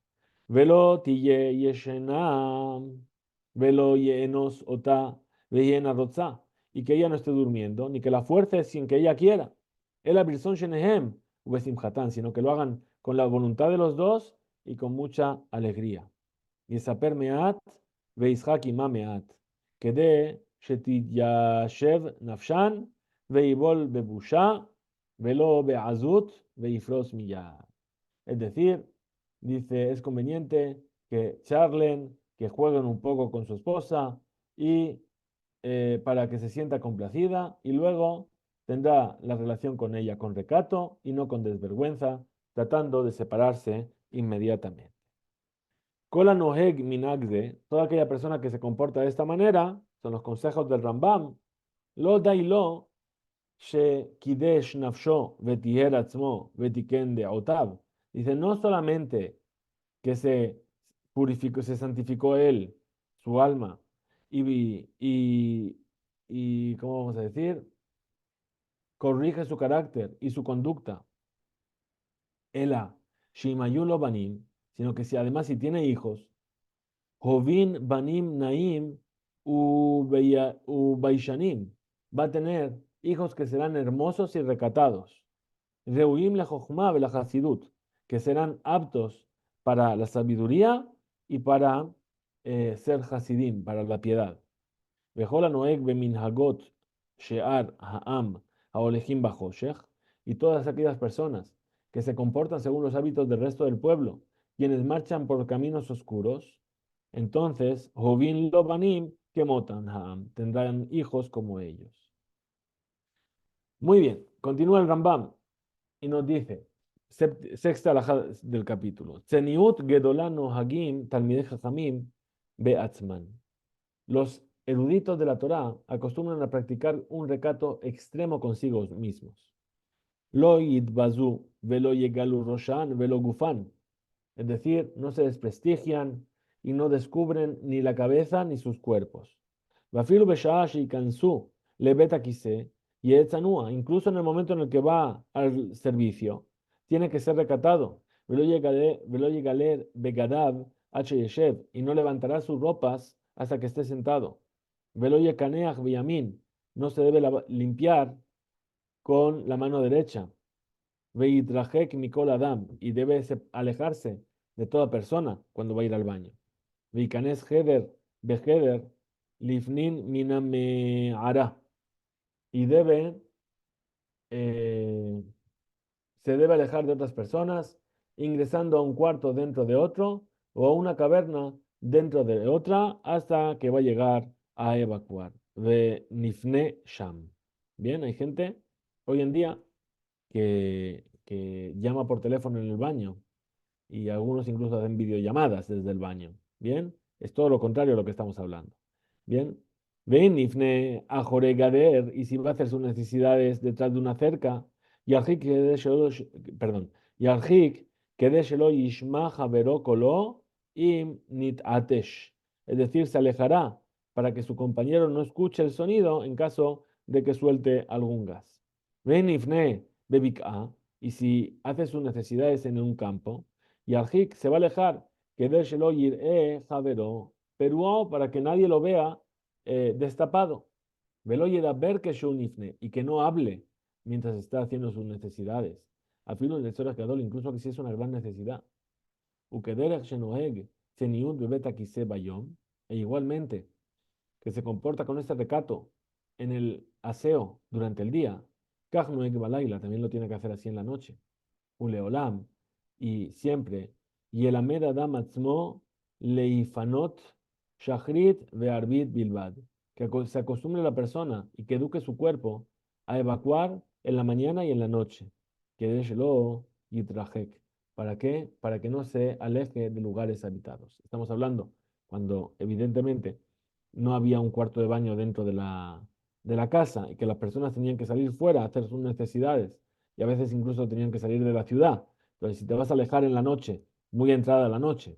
Velo tille yeshenam, velo yenos ota, veyena rotza, y que ella no esté durmiendo, ni que la fuerce sin que ella quiera. El abirson shenehem, ubesimhatán, sino que lo hagan con la voluntad de los dos y con mucha alegría. יספר מעט וישחק עמה מעט, כדי שתתיישב נפשן ויבול בבושה ולא בעזות ויפרוס מיד. Es decir, dice, es conveniente que charlen, que jueguen un poco con su esposa y para que se sienta complacida y luego tendrá la relación con ella con recato y no con desvergüenza, tratando de separarse inmediatamente. Kola noheg minagde, toda aquella persona que se comporta de esta manera, son los consejos del Rambam, lo dailo she kidesh nafsho vetiher atzmo vetiken deotav. Dice, no solamente que se purificó, se santificó él, su alma, y, y, ¿cómo vamos a decir? Corrige su carácter y su conducta. Ela, shimayulo banim, sino que si además si tiene hijos, Jovin Banim Naim Baishanim. Va a tener hijos que serán hermosos y recatados. Reuim la Jochma la Hasidut, que serán aptos para la sabiduría y para ser Hasidim, para la piedad. Vejola Noeg Beminhagot Shear Ha'am Haolejim Bajoshech. Y todas aquellas personas que se comportan según los hábitos del resto del pueblo, quienes marchan por caminos oscuros, entonces, Hovin Lobanim, que Motanham, tendrán hijos como ellos. Muy bien, continúa el Rambam y nos dice, sexta alajá del capítulo, Tzeniut Gedolano Hagim Talmidei Chachamim Beatzman. Los eruditos de la Torá acostumbran a practicar un recato extremo consigo mismos. Lo yidbazu velo yegalu roshan velo gufan. Es decir, no se desprestigian y no descubren ni la cabeza ni sus cuerpos. Vafilu beshash y kansu le beta kise y etzanua, incluso en el momento en el que va al servicio, tiene que ser recatado. Velo yegaler begadav h yeshev, y no levantará sus ropas hasta que esté sentado. Velo yekaneach beyamin, no se debe limpiar con la mano derecha. Veitrajek mikol adam, y debe alejarse de toda persona cuando va a ir al baño. Veikanes heder beheder, lifnin miname hará. Y debe eh, se debe alejar de otras personas, ingresando a un cuarto dentro de otro o a una caverna dentro de otra hasta que va a llegar a evacuar. De Nifne Sham. Bien, hay gente hoy en día que llama por teléfono en el baño y algunos incluso hacen videollamadas desde el baño. Bien, es todo lo contrario a lo que estamos hablando. Bien, ven, Ifne a Gader, y si va a hacer sus necesidades detrás de una cerca, Yarjik perdón, Yarjik Kedeshelo Yishma Javero Kolo im Nit Atesh. Es decir, se alejará para que su compañero no escuche el sonido en caso de que suelte algún gas. Ven, Ifne Bebik'a, y si hace sus necesidades en un campo, y Aljik se va a alejar, que de Shelo Javero, Peruó, para que nadie lo vea destapado. Velo ver que Shunifne, y que no hable mientras está haciendo sus necesidades. A fin de horas Gadol, incluso que si es una gran necesidad. Ukederech Shenoeg, Zeniut Bebeta Kise Bayom, e igualmente, que se comporta con este recato en el aseo durante el día. Kach Noeg Balaila, también lo tiene que hacer así en la noche. Uleolam, y siempre, y el Amed Adam Atzmo Leifanot Shachrit Ve'arbit Bilbad, que se acostumbre la persona y que eduque su cuerpo a evacuar en la mañana y en la noche, que deshelo yitrajek. ¿Para qué? Para que no se aleje de lugares habitados. Estamos hablando cuando evidentemente no había un cuarto de baño dentro de la casa y que las personas tenían que salir fuera a hacer sus necesidades y a veces incluso tenían que salir de la ciudad. Entonces, si te vas a alejar en la noche, muy entrada la noche,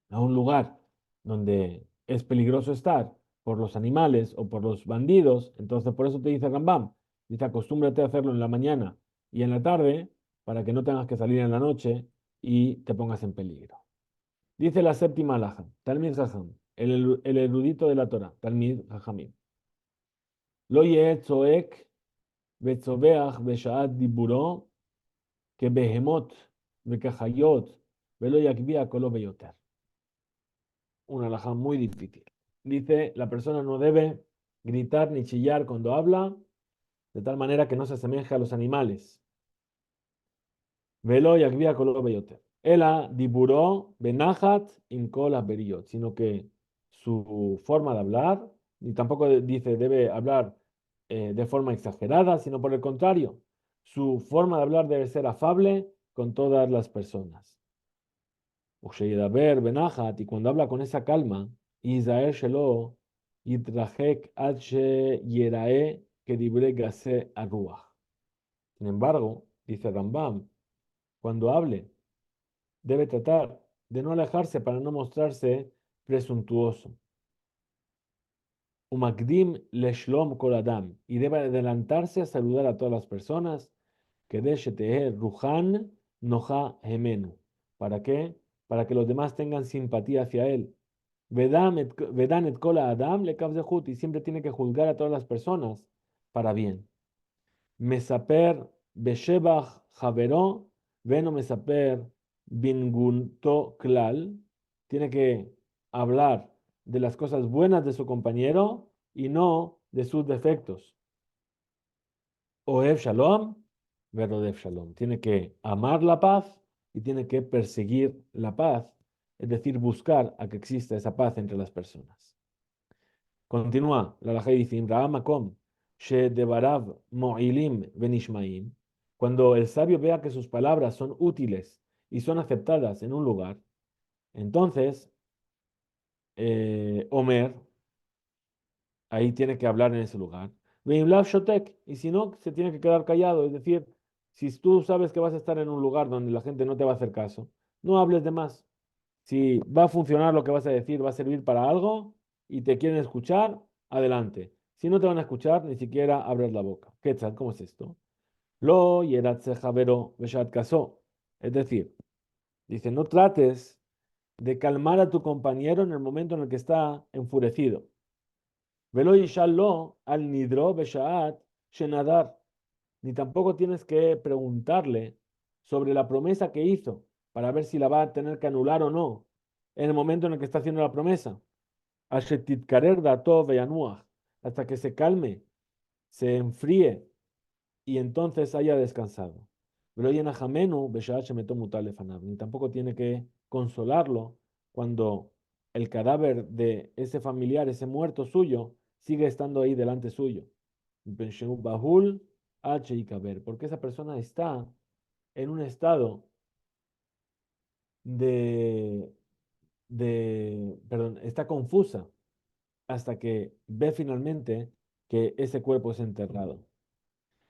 a un lugar donde es peligroso estar por los animales o por los bandidos, entonces por eso te dice Rambam, dice acostúmbrate a hacerlo en la mañana y en la tarde para que no tengas que salir en la noche y te pongas en peligro. Dice la séptima alhaja, Talmid Jajam, el erudito de la Torah, Talmid Jajamim. Lo yeh tzoek ותצווח בשעת דיבורו כבהמות וכחיות ולא יגביה קולו ביותר. Una alhaja muy difícil. Dice, la persona no debe gritar ni chillar cuando habla, de tal manera que no se asemeje a los animales. Velo yagvia kolo beyoter. Ela diburó benahat im kol beriot, sino que su forma de hablar, ni tampoco dice debe hablar de forma exagerada, sino por el contrario, su forma de hablar debe ser afable con todas las personas. Uksheyedaber benahat, y cuando habla con esa calma, Israel shelo yitrajek ad she yerae kedibre gase arruach. Sin embargo, dice Rambam, cuando hable, debe tratar de no alejarse para no mostrarse presuntuoso. Umakdim leshlom kol adam, y debe adelantarse a saludar a todas las personas. Que de ruhan noja gemenu. ¿Para qué? Para que los demás tengan simpatía hacia él. Vedan et kol adam le kavzehut, y siempre tiene que juzgar a todas las personas para bien. Mesaper beshebach javero, veno mesaper bingunto klal, tiene que hablar de las cosas buenas de su compañero y no de sus defectos. Oev shalom, verodev shalom. Tiene que amar la paz y tiene que perseguir la paz, es decir, buscar a que exista esa paz entre las personas. Continúa, la Lajay dice, Imra'am makom, she devarav mo'ilim venishmaim, cuando el sabio vea que sus palabras son útiles y son aceptadas en un lugar, entonces, Omer, ahí tiene que hablar en ese lugar. Veimlav shotek, y si no, se tiene que quedar callado, es decir, si tú sabes que vas a estar en un lugar donde la gente no te va a hacer caso, no hables de más. Si va a funcionar lo que vas a decir, va a servir para algo y te quieren escuchar, adelante. Si no te van a escuchar, ni siquiera abres la boca. ¿Qué tal? ¿Cómo es esto? Lo yeratze javero beshat kaso. Es decir, dice, no trates de calmar a tu compañero en el momento en el que está enfurecido. Velo yishallo al nidro beshat shenadar. Ni tampoco tienes que preguntarle sobre la promesa que hizo para ver si la va a tener que anular o no en el momento en el que está haciendo la promesa. Ashetitkarer dato veyanuach, hasta que se calme, se enfríe y entonces haya descansado. Pero Yenajamenu, Beshaach Shemeto Mutal Lefanav, ni tampoco tiene que consolarlo cuando el cadáver de ese familiar, ese muerto suyo, sigue estando ahí delante suyo. Bahul H. Ikaber, porque esa persona está en un estado de, perdón, está confusa hasta que ve finalmente que ese cuerpo es enterrado.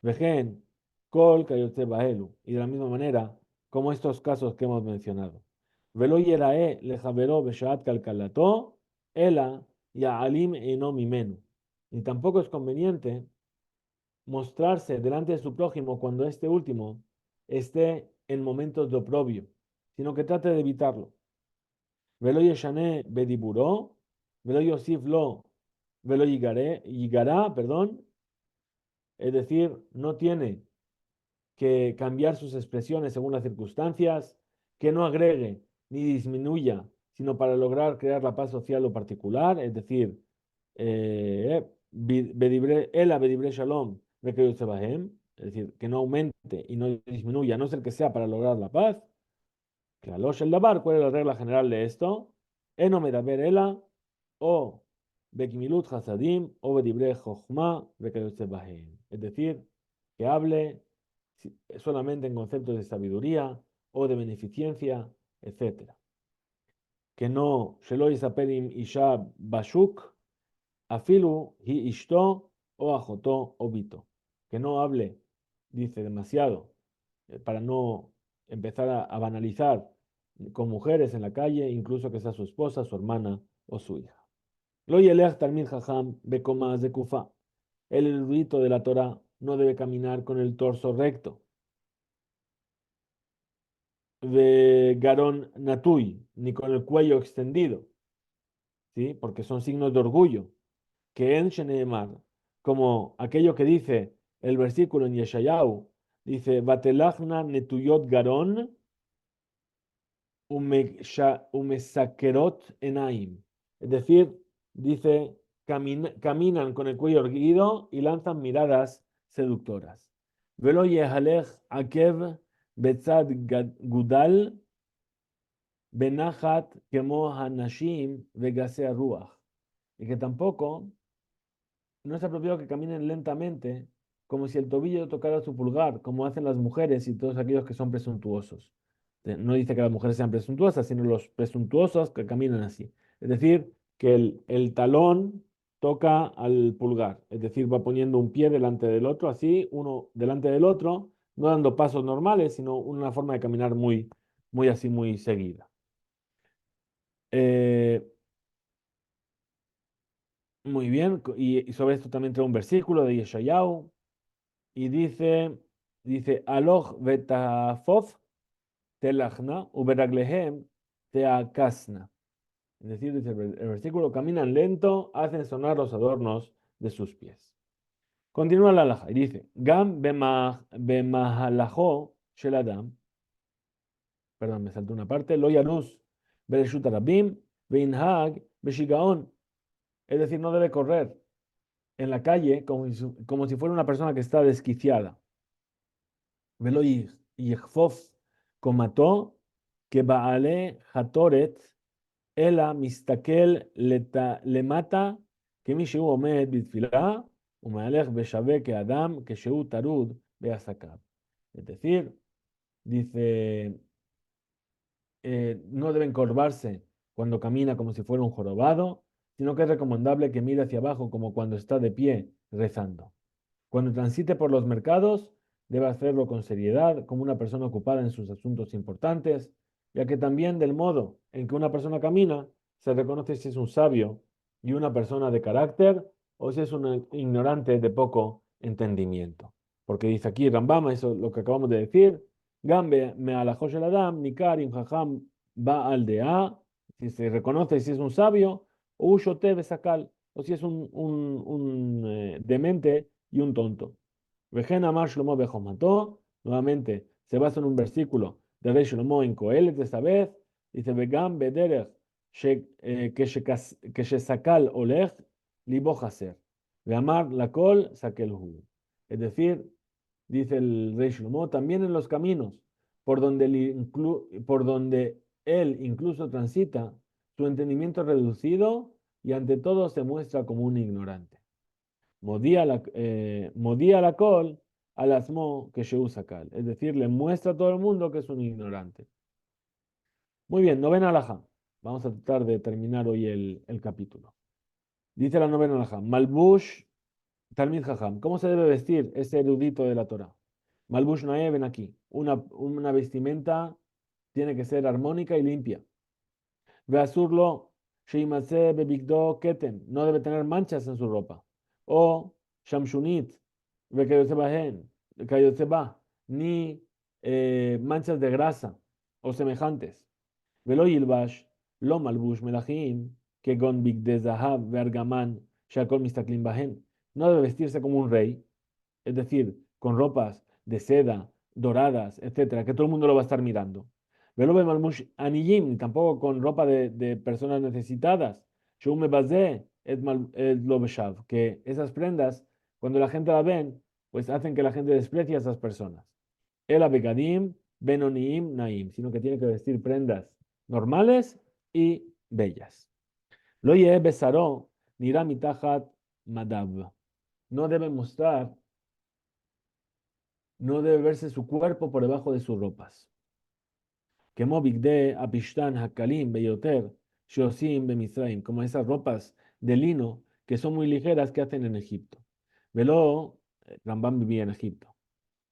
Vejen, Kol Kayotze Baelu, y de la misma manera, como estos casos que hemos mencionado. Velo Yerae Lejaveró Beshaat Kalkalato, Ela Ya'alim Eno Mimenu. Y tampoco es conveniente mostrarse delante de su prójimo cuando este último esté en momentos de oprobio, sino que trate de evitarlo. Velo Yeshane Bediburo, Velo Yosif Lo, Velo Yigará, perdón, es decir, no tiene que cambiar sus expresiones según las circunstancias, que no agregue ni disminuya, sino para lograr crear la paz social o particular, es decir, ela bedibre shalom, es decir, que no aumente y no disminuya, a no ser que sea para lograr la paz. Klalosh el dabar, ¿cuál es la regla general de esto? Eno medaber ela, o bekimilut hasadim, o bedibre chochma, es decir, que hable solamente en conceptos de sabiduría o de beneficencia, etc. Que no, shelo yisaperim isha bashuk, afilu hi ishto o ajoto o bito. Que no hable, dice, demasiado, para no empezar a banalizar con mujeres en la calle, incluso que sea su esposa, su hermana o su hija. Lo yelech talmid jajam bekomas de kufa. El erudito de la Torah no debe caminar con el torso recto de Garón Natui, ni con el cuello extendido, ¿sí? Porque son signos de orgullo. Que en Sheneemar, como aquello que dice el versículo en Yeshayahu, dice, Batelachna netuyot Garón umesakerot enaim. Es decir, dice, caminan con el cuello erguido y lanzan miradas seductoras. Velo yehalech akev betzad gudal Benahat kemo hanashim vegasea ruach. Y que tampoco no es apropiado que caminen lentamente como si el tobillo tocara su pulgar, como hacen las mujeres y todos aquellos que son presuntuosos. No dice que las mujeres sean presuntuosas, sino los presuntuosos que caminan así. Es decir, que el talón toca al pulgar, es decir, va poniendo un pie delante del otro, así, uno delante del otro, no dando pasos normales, sino una forma de caminar muy, muy así, muy seguida. Eh, Muy bien, y sobre esto también trae un versículo de Yeshayahu, y dice, Aloch betafof telachna uberaglehem teakasna. Es decir, dice el versículo, caminan lento, hacen sonar los adornos de sus pies. Continúa la alhaja y dice, Gam bemahalajo sheladam, perdón, me saltó una parte, lo yarus bereshut rabim veinhag beshigaon, es decir, no debe correr en la calle como si fuera una persona que está desquiciada. Velo yichfof comató que baale hatoret ela mistakel le mata que mi שהוא עומד בתפילה ומהלך בשווה כאדם כשהוא טרוד בעסקיו. Es decir, dice, no debe encorvarse cuando camina como si fuera un jorobado, sino que es recomendable que mire hacia abajo como cuando está de pie rezando. Cuando transite por los mercados, debe hacerlo con seriedad, como una persona ocupada en sus asuntos importantes, ya que también del modo en que una persona camina, se reconoce si es un sabio y una persona de carácter o si es un ignorante de poco entendimiento. Porque dice aquí Rambam, eso es lo que acabamos de decir, Gambe me alajó el Adam, Nikarim Jajam va al de A, si se reconoce si es un sabio, o Ushote Besakal, o si es un demente y un tonto. Vejen Amar Shlomo Bejomató, nuevamente se basa en un versículo de Rey Shlomo en Coelet esta vez, dice Vegam Bederech כששקל הולך, ליבו חסר. Veamar la col, saquel hu. Es decir, dice el rey Shlomo, también en los caminos por donde él incluso transita, su entendimiento es reducido y ante todo se muestra como un ignorante. Modía la col al asmo que se usa cal. Es decir, le muestra a todo el mundo que es un ignorante. Muy bien, novena alajá. Vamos a tratar de terminar hoy el capítulo. Dice la novena alajá, Malbush Talmid Jajam. ¿Cómo se debe vestir ese erudito de la Torah? Malbush Nae, ven aquí. Una vestimenta tiene que ser armónica y limpia. Veazurlo, Sheimase Bebigdo Keten. No debe tener manchas en su ropa. O Shamshunit, Bekeyosebahen, Kayoseba, ni manchas de grasa o semejantes. Velo Yilbash, Lo Malbush Melahim, Kegon Bigde Zahav, Vergaman, Shakol Mistaklim Bahen. No debe vestirse como un rey, es decir, con ropas de seda, doradas, etcétera, que todo el mundo lo va a estar mirando. Velo Malbush Aniyim, tampoco con ropa de personas necesitadas. Shume Bazé, et lo Beshav, que esas prendas, cuando la gente la ven, pues hacen que la gente desprecie a esas personas. El Abegadim, Benoniim, Naim, sino que tiene que vestir prendas normales y bellas. Lo ye besaró, nira mitajat madab. No debe mostrar, no debe verse su cuerpo por debajo de sus ropas. Como bigde apishtan hakalim beyoter, shosim bemisraim, como esas ropas de lino que son muy ligeras que hacen en Egipto. Velo, Rambam vivía en Egipto.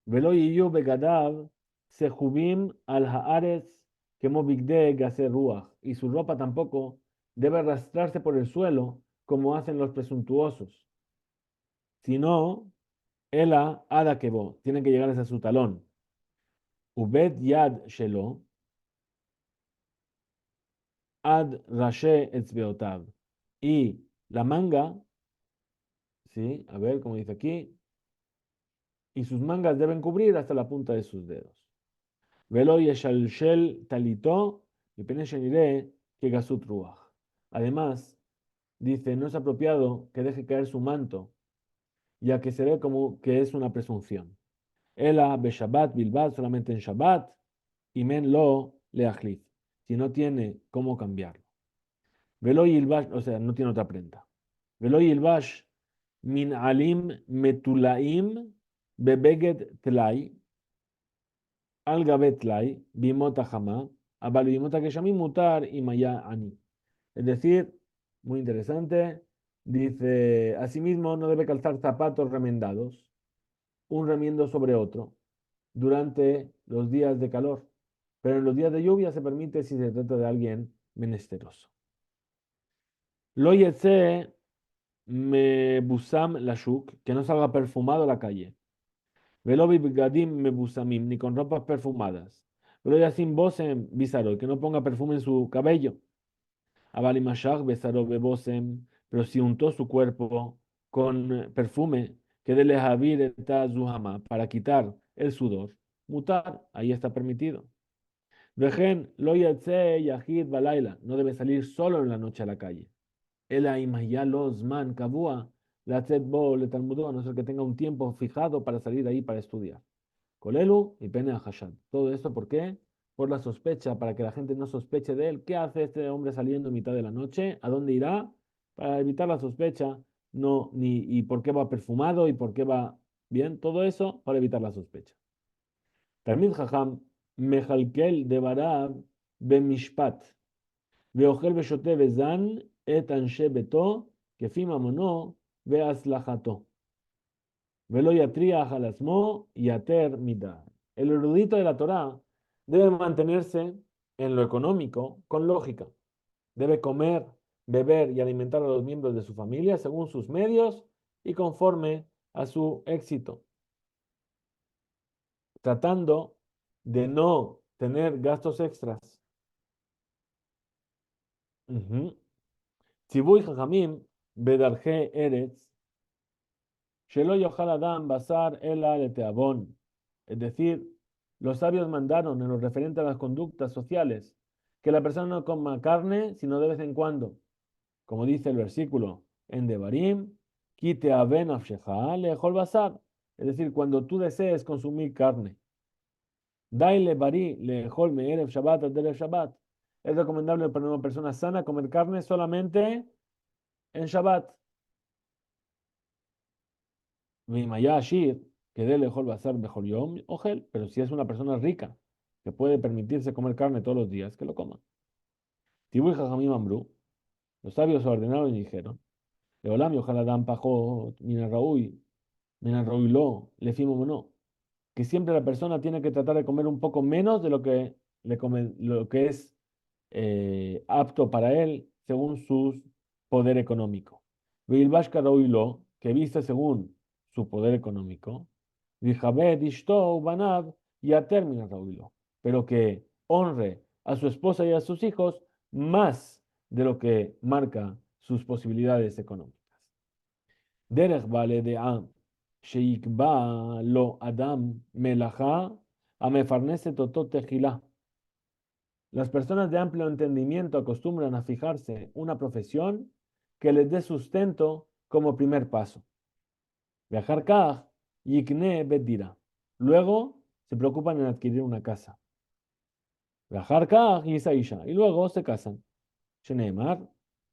Velo yiyu begadav sehubim al haaretz como bigde gaser ruach. Y su ropa tampoco debe arrastrarse por el suelo como hacen los presuntuosos, sino ela ada kebo, tiene que llegar hasta su talón. Ubed yad shelo ad rashe etzbeotav. Y la manga, sí, a ver cómo dice aquí, y sus mangas deben cubrir hasta la punta de sus dedos. Velo yeshalshel talito y peneshenire que gasut ruach. Además, dice, no es apropiado que deje caer su manto, ya que se ve como que es una presunción. Ela beshabbat bilbad, solamente en Shabbat, y men lo leachlif, si no tiene cómo cambiarlo. Velo yilbash, o sea, no tiene otra prenda. Velo yilbash min alim metulaim bebeged tlai, al gabet tlai, bimota jama, abal bimota keshamim mutar y maya ani. Es decir, muy interesante, dice, asimismo no debe calzar zapatos remendados, un remiendo sobre otro, durante los días de calor, pero en los días de lluvia se permite si se trata de alguien menesteroso. Lo yetse me busam lashuk, que no salga perfumado a la calle. Velo bigadim me busamim, ni con ropas perfumadas. Velo yasim bosem bisaro, que no ponga perfume en su cabello. Abalimashach besaro bebosem, pero si untó su cuerpo con perfume, que dele javir eta zuhama, para quitar el sudor. Mutar, ahí está permitido. Vejen lo yatse yahid balaila, no debe salir solo en la noche a la calle. Ela imaya los man kabua, la bo le talmudó, a no ser que tenga un tiempo fijado para salir ahí para estudiar. Kolelu y pene a hashad. Todo esto, ¿por qué? Por la sospecha, para que la gente no sospeche de él. ¿Qué hace este hombre saliendo en mitad de la noche? ¿A dónde irá? Para evitar la sospecha, no, ni, y por qué va perfumado y por qué va bien, todo eso para evitar la sospecha. Talmid Jajam, Mejalkel de Barab Bemishpat, Veojel Beshote Bezan, Et Anshe Beto, Kefim Amono, Veaslajato. Velo yatria jalasmo yater mida. El erudito de la Torá debe mantenerse en lo económico con lógica. Debe comer, beber y alimentar a los miembros de su familia según sus medios y conforme a su éxito, tratando de no tener gastos extras. Tzibuy Jajamim bedarje eretz shelo yochal adam basar ela leteabón. Es decir, los sabios mandaron en lo referente a las conductas sociales que la persona no coma carne, sino de vez en cuando. Como dice el versículo en Devarim, quite aven afsheja lejol basar. Es decir, cuando tú desees consumir carne, daile bari lejol me'erev Shabbat ad erev Shabbat. Es recomendable para una persona sana comer carne solamente en Shabbat. Vimaya ashir, que de lejol basar mejor yom, ogel. Pero si es una persona rica, que puede permitirse comer carne todos los días, que lo coma. Tibuy Jajamim Ambrú, los sabios ordenaron y dijeron, Leolam y ojalá dan pajot, mina raúy lo, le fimo no. Que siempre la persona tiene que tratar de comer un poco menos de lo que, lo que es apto para él según su poder económico. Vilbashka lo, que viste según su poder económico, Dijabed Ishto Banab y a termina lo, pero que honre a su esposa y a sus hijos más de lo que marca sus posibilidades económicas. Derech vale de am, sheikba lo adam melacha, amefarneset otot tejilá. Las personas de amplio entendimiento acostumbran a fijarse una profesión que les dé sustento como primer paso. Viajar kaj, yikne bedira. Luego se preocupan en adquirir una casa. Viajar kaj, yisaisha. Y luego se casan. Sheneemar,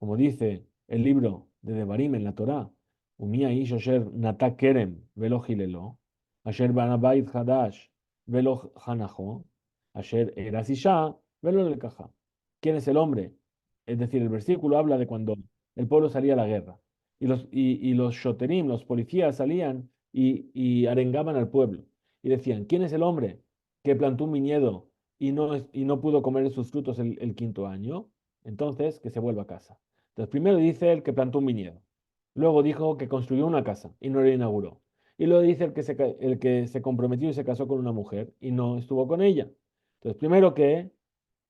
como dice el libro de Devarim en la Torá, Umia ish asher nata kerem velo gilelo, asher bana bait hadash velo hanajo, asher eras isha velo lekaja. ¿Quién es el hombre? Es decir, el versículo habla de cuando el pueblo salía a la guerra y los shoterim, los policías salían y arengaban al pueblo y decían, ¿quién es el hombre que plantó un viñedo y no pudo comer sus frutos el quinto año? Entonces, que se vuelva a casa. Entonces, primero dice el que plantó un viñedo. Luego dijo que construyó una casa y no la inauguró. Y luego dice el que se comprometió y se casó con una mujer y no estuvo con ella. Entonces, primero que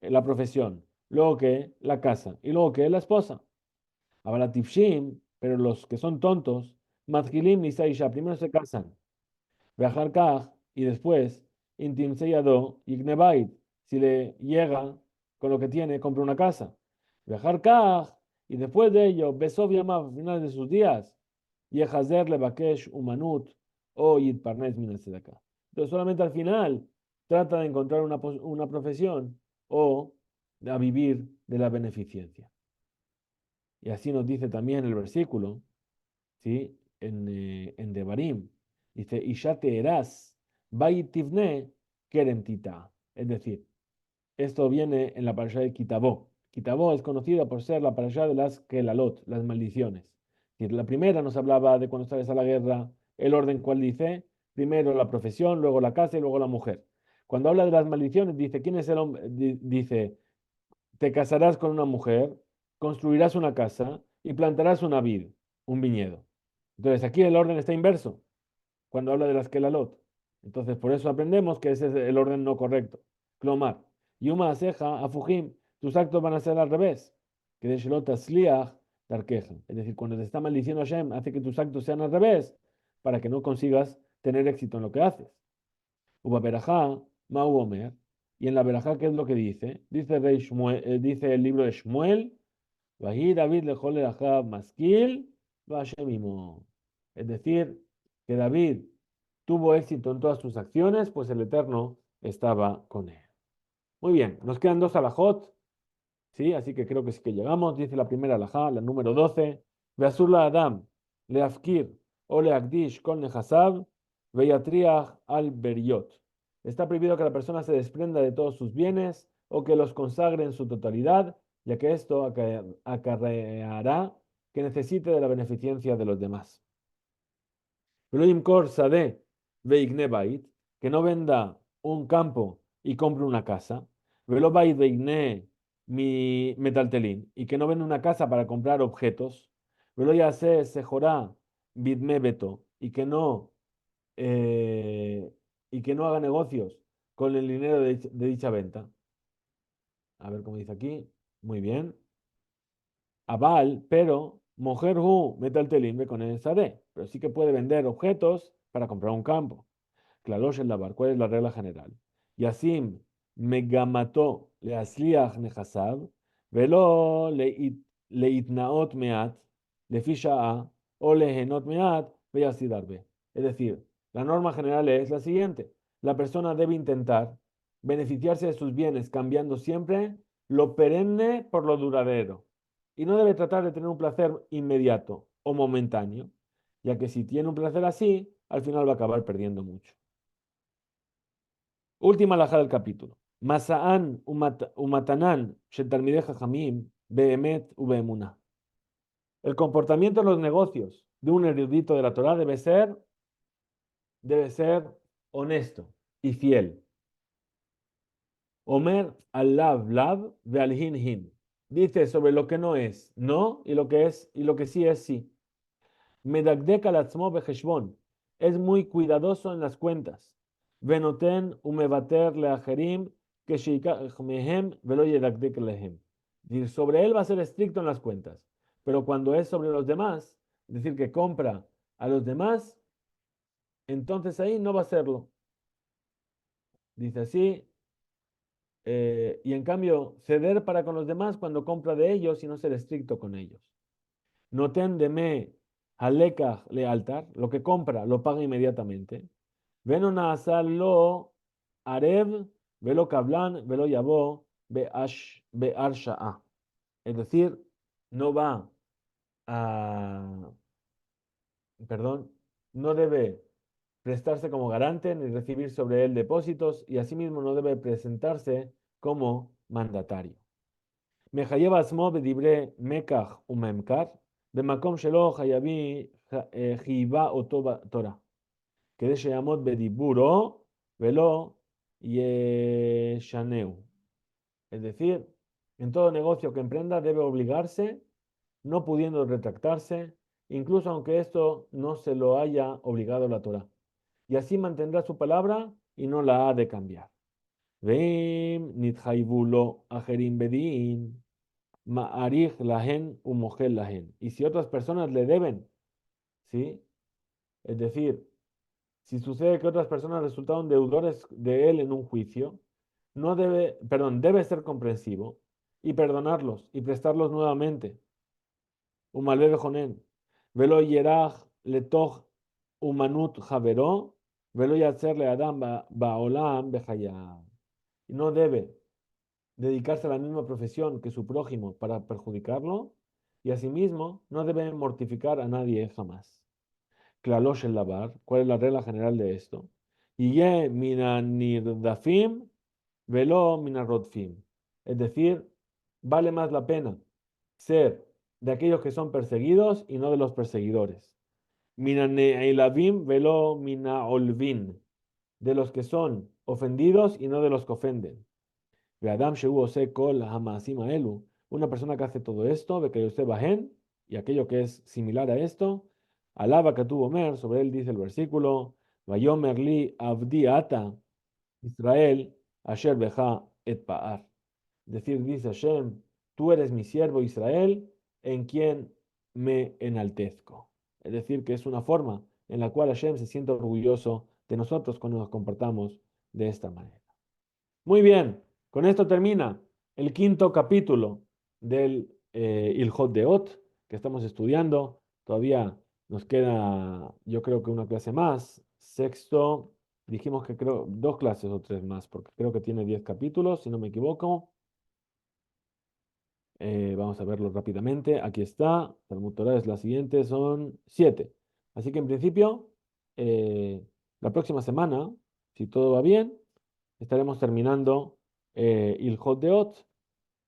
la profesión, luego que la casa y luego que la esposa. Ahora, Tifshim, pero los que son tontos, Matkilim y Saisha, primero se casan. Viajar Kaj y después Intim Seyado y Gnebait. Si le llega con lo que tiene, compra una casa. Viajar Kaj y después de ello, Besov Yamav, a finales de sus días, Yehazer Lebakesh Umanut o Yitparnes Minasedaka. Entonces, solamente al final trata de encontrar una profesión o a vivir de la beneficencia. Y así nos dice también el versículo, ¿sí? En Devarim. Dice, Isha teerás, tivne kerem tita. Es decir, esto viene en la parashá de Kitabó. Kitabó es conocida por ser la parashá de las kelalot, las maldiciones. Es decir, la primera nos hablaba de cuando sales a la guerra, el orden cual dice, primero la profesión, luego la casa y luego la mujer. Cuando habla de las maldiciones, dice, ¿quién es el hombre? Dice, te casarás con una mujer, construirás una casa y plantarás una vid, un viñedo. Entonces aquí el orden está inverso cuando habla de las kelalot. Entonces por eso aprendemos que ese es el orden no correcto. Clomar, Yuma Aseja, Afujim, tus actos van a ser al revés. Que de Shelot Asliach Darkeja. Es decir, cuando te está maldiciendo Hashem, hace que tus actos sean al revés para que no consigas tener éxito en lo que haces. Uba Berajá, Mau Omer. Y en la Berajá, ¿qué es lo que dice? Dice el libro de Shmuel, Vahí David lejol Berajá maskil, Vashemimo. Es decir, que David tuvo éxito en todas sus acciones, pues el Eterno estaba con él. Muy bien, nos quedan dos alajot, ¿sí? Así que creo que sí que llegamos. Dice la primera alajá, la número 12. Veasurla Adam, leafkir o leakdish kol nehasav, veyatriach al beriot. Está prohibido que la persona se desprenda de todos sus bienes o que los consagre en su totalidad, ya que esto acarreará que necesite de la beneficencia de los demás. Que no venda un campo y compre una casa. Velo bait veigne mi metaltelín, y que no venda una casa para comprar objetos. Velo ya se sejorá bidme beto, eh, y que no haga negocios con el dinero de dicha venta. A ver cómo dice aquí. Muy bien. Aval, pero mujer hu metaltelín ve con el sade, pero sí que puede vender objetos para comprar un campo. Claro, el lavar, ¿cuál es la regla general? Yasim מגמתו להצליח נכסיו, ולא להתנאות מעט לפי שעה, o ליהנות מעט ויפסיד הרבה. Es decir, la norma general es la siguiente. La persona debe intentar beneficiarse de sus bienes cambiando siempre lo perenne por lo duradero. Y no debe tratar de tener un placer inmediato o momentáneo, ya que si tiene un placer así, al final va a acabar perdiendo mucho. Última alajá del capítulo. Masa'an umatanan shel talmidei jajamim beemet ubeemunah. El comportamiento en los negocios de un erudito de la Torá debe ser honesto y fiel. Omer al-lav lav ve'al hin hin. Dice sobre lo que no es no y lo que es y lo que sí es sí. Medagdek al atzmo becheshbon. Es muy cuidadoso en las cuentas. Venoten umevater leacherim keshikach mehem velo yedagdek lehem. Sobre él va a ser estricto en las cuentas, pero cuando es sobre los demás, es decir, que compra a los demás, entonces ahí no va a serlo. Dice así, y en cambio, ceder para con los demás cuando compra de ellos y no ser estricto con ellos. Noten de me halekach le altar, lo que compra lo paga inmediatamente. Veno lo arev, velo kablan, velo yabo, be'ar sha'a. Es decir, no va a, perdón, no debe prestarse como garante ni recibir sobre él depósitos y asimismo no debe presentarse como mandatario. מחייב עצמו בדברי מקח וממכר, במקום שלא חייבה אותו בתורה, כדי שיעמוד בדיבורו ולא ישנהו. Es decir, en todo negocio que emprenda debe obligarse, no pudiendo retractarse, incluso aunque esto no se lo haya obligado la Torá. Y así mantendrá su palabra y no la ha de cambiar. Veim nitchayvu lo acherim bedin. Ma'arich lahen umogel lahen. Y si otras personas le deben, ¿sí? Es decir, si sucede que otras personas resultaron deudores de él en un juicio, no debe, perdón, debe ser comprensivo y perdonarlos y prestarlos nuevamente. Umalve bejonen. Velo yerach letoch umanut javero, velo yatzer le adam baolam bechayah. Y no debe dedicarse a la misma profesión que su prójimo para perjudicarlo, y asimismo no debe mortificar a nadie jamás. Klalosh el lavar, ¿cuál es la regla general de esto? Ye minanirdafim velo minarodfim. Es decir, vale más la pena ser de aquellos que son perseguidos y no de los perseguidores. Minane'ilavim velo minaolvin. De los que son ofendidos y no de los que ofenden. Ve'adam shehu ose kol hamaasim haelu. Una persona que hace todo esto, ve que usted bajen, y aquello que es similar a esto, alaba que tuvo Omer, sobre él dice el versículo, Vayomer li avdi ata, Israel, asher beja et paar. Es decir, dice Hashem, tú eres mi siervo Israel, en quien me enaltezco. Es decir, que es una forma en la cual Hashem se siente orgulloso de nosotros cuando nos comportamos de esta manera. Muy bien, con esto termina el quinto capítulo del Ilhot Deot que estamos estudiando. Todavía nos queda, yo creo que una clase más. Sexto, dijimos que creo dos clases o tres más, porque creo que tiene 10 capítulos, si no me equivoco. Vamos a verlo rápidamente. Aquí está. Talmud Torah es la siguiente, son 7. Así que en principio, la próxima semana, si todo va bien, estaremos terminando Ilhot Deot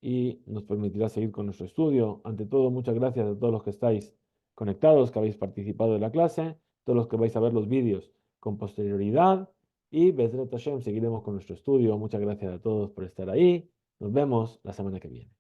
y nos permitirá seguir con nuestro estudio. Ante todo, muchas gracias a todos los que estáis conectados, que habéis participado de la clase, todos los que vais a ver los vídeos con posterioridad y Bezrat Hashem seguiremos con nuestro estudio. Muchas gracias a todos por estar ahí. Nos vemos la semana que viene.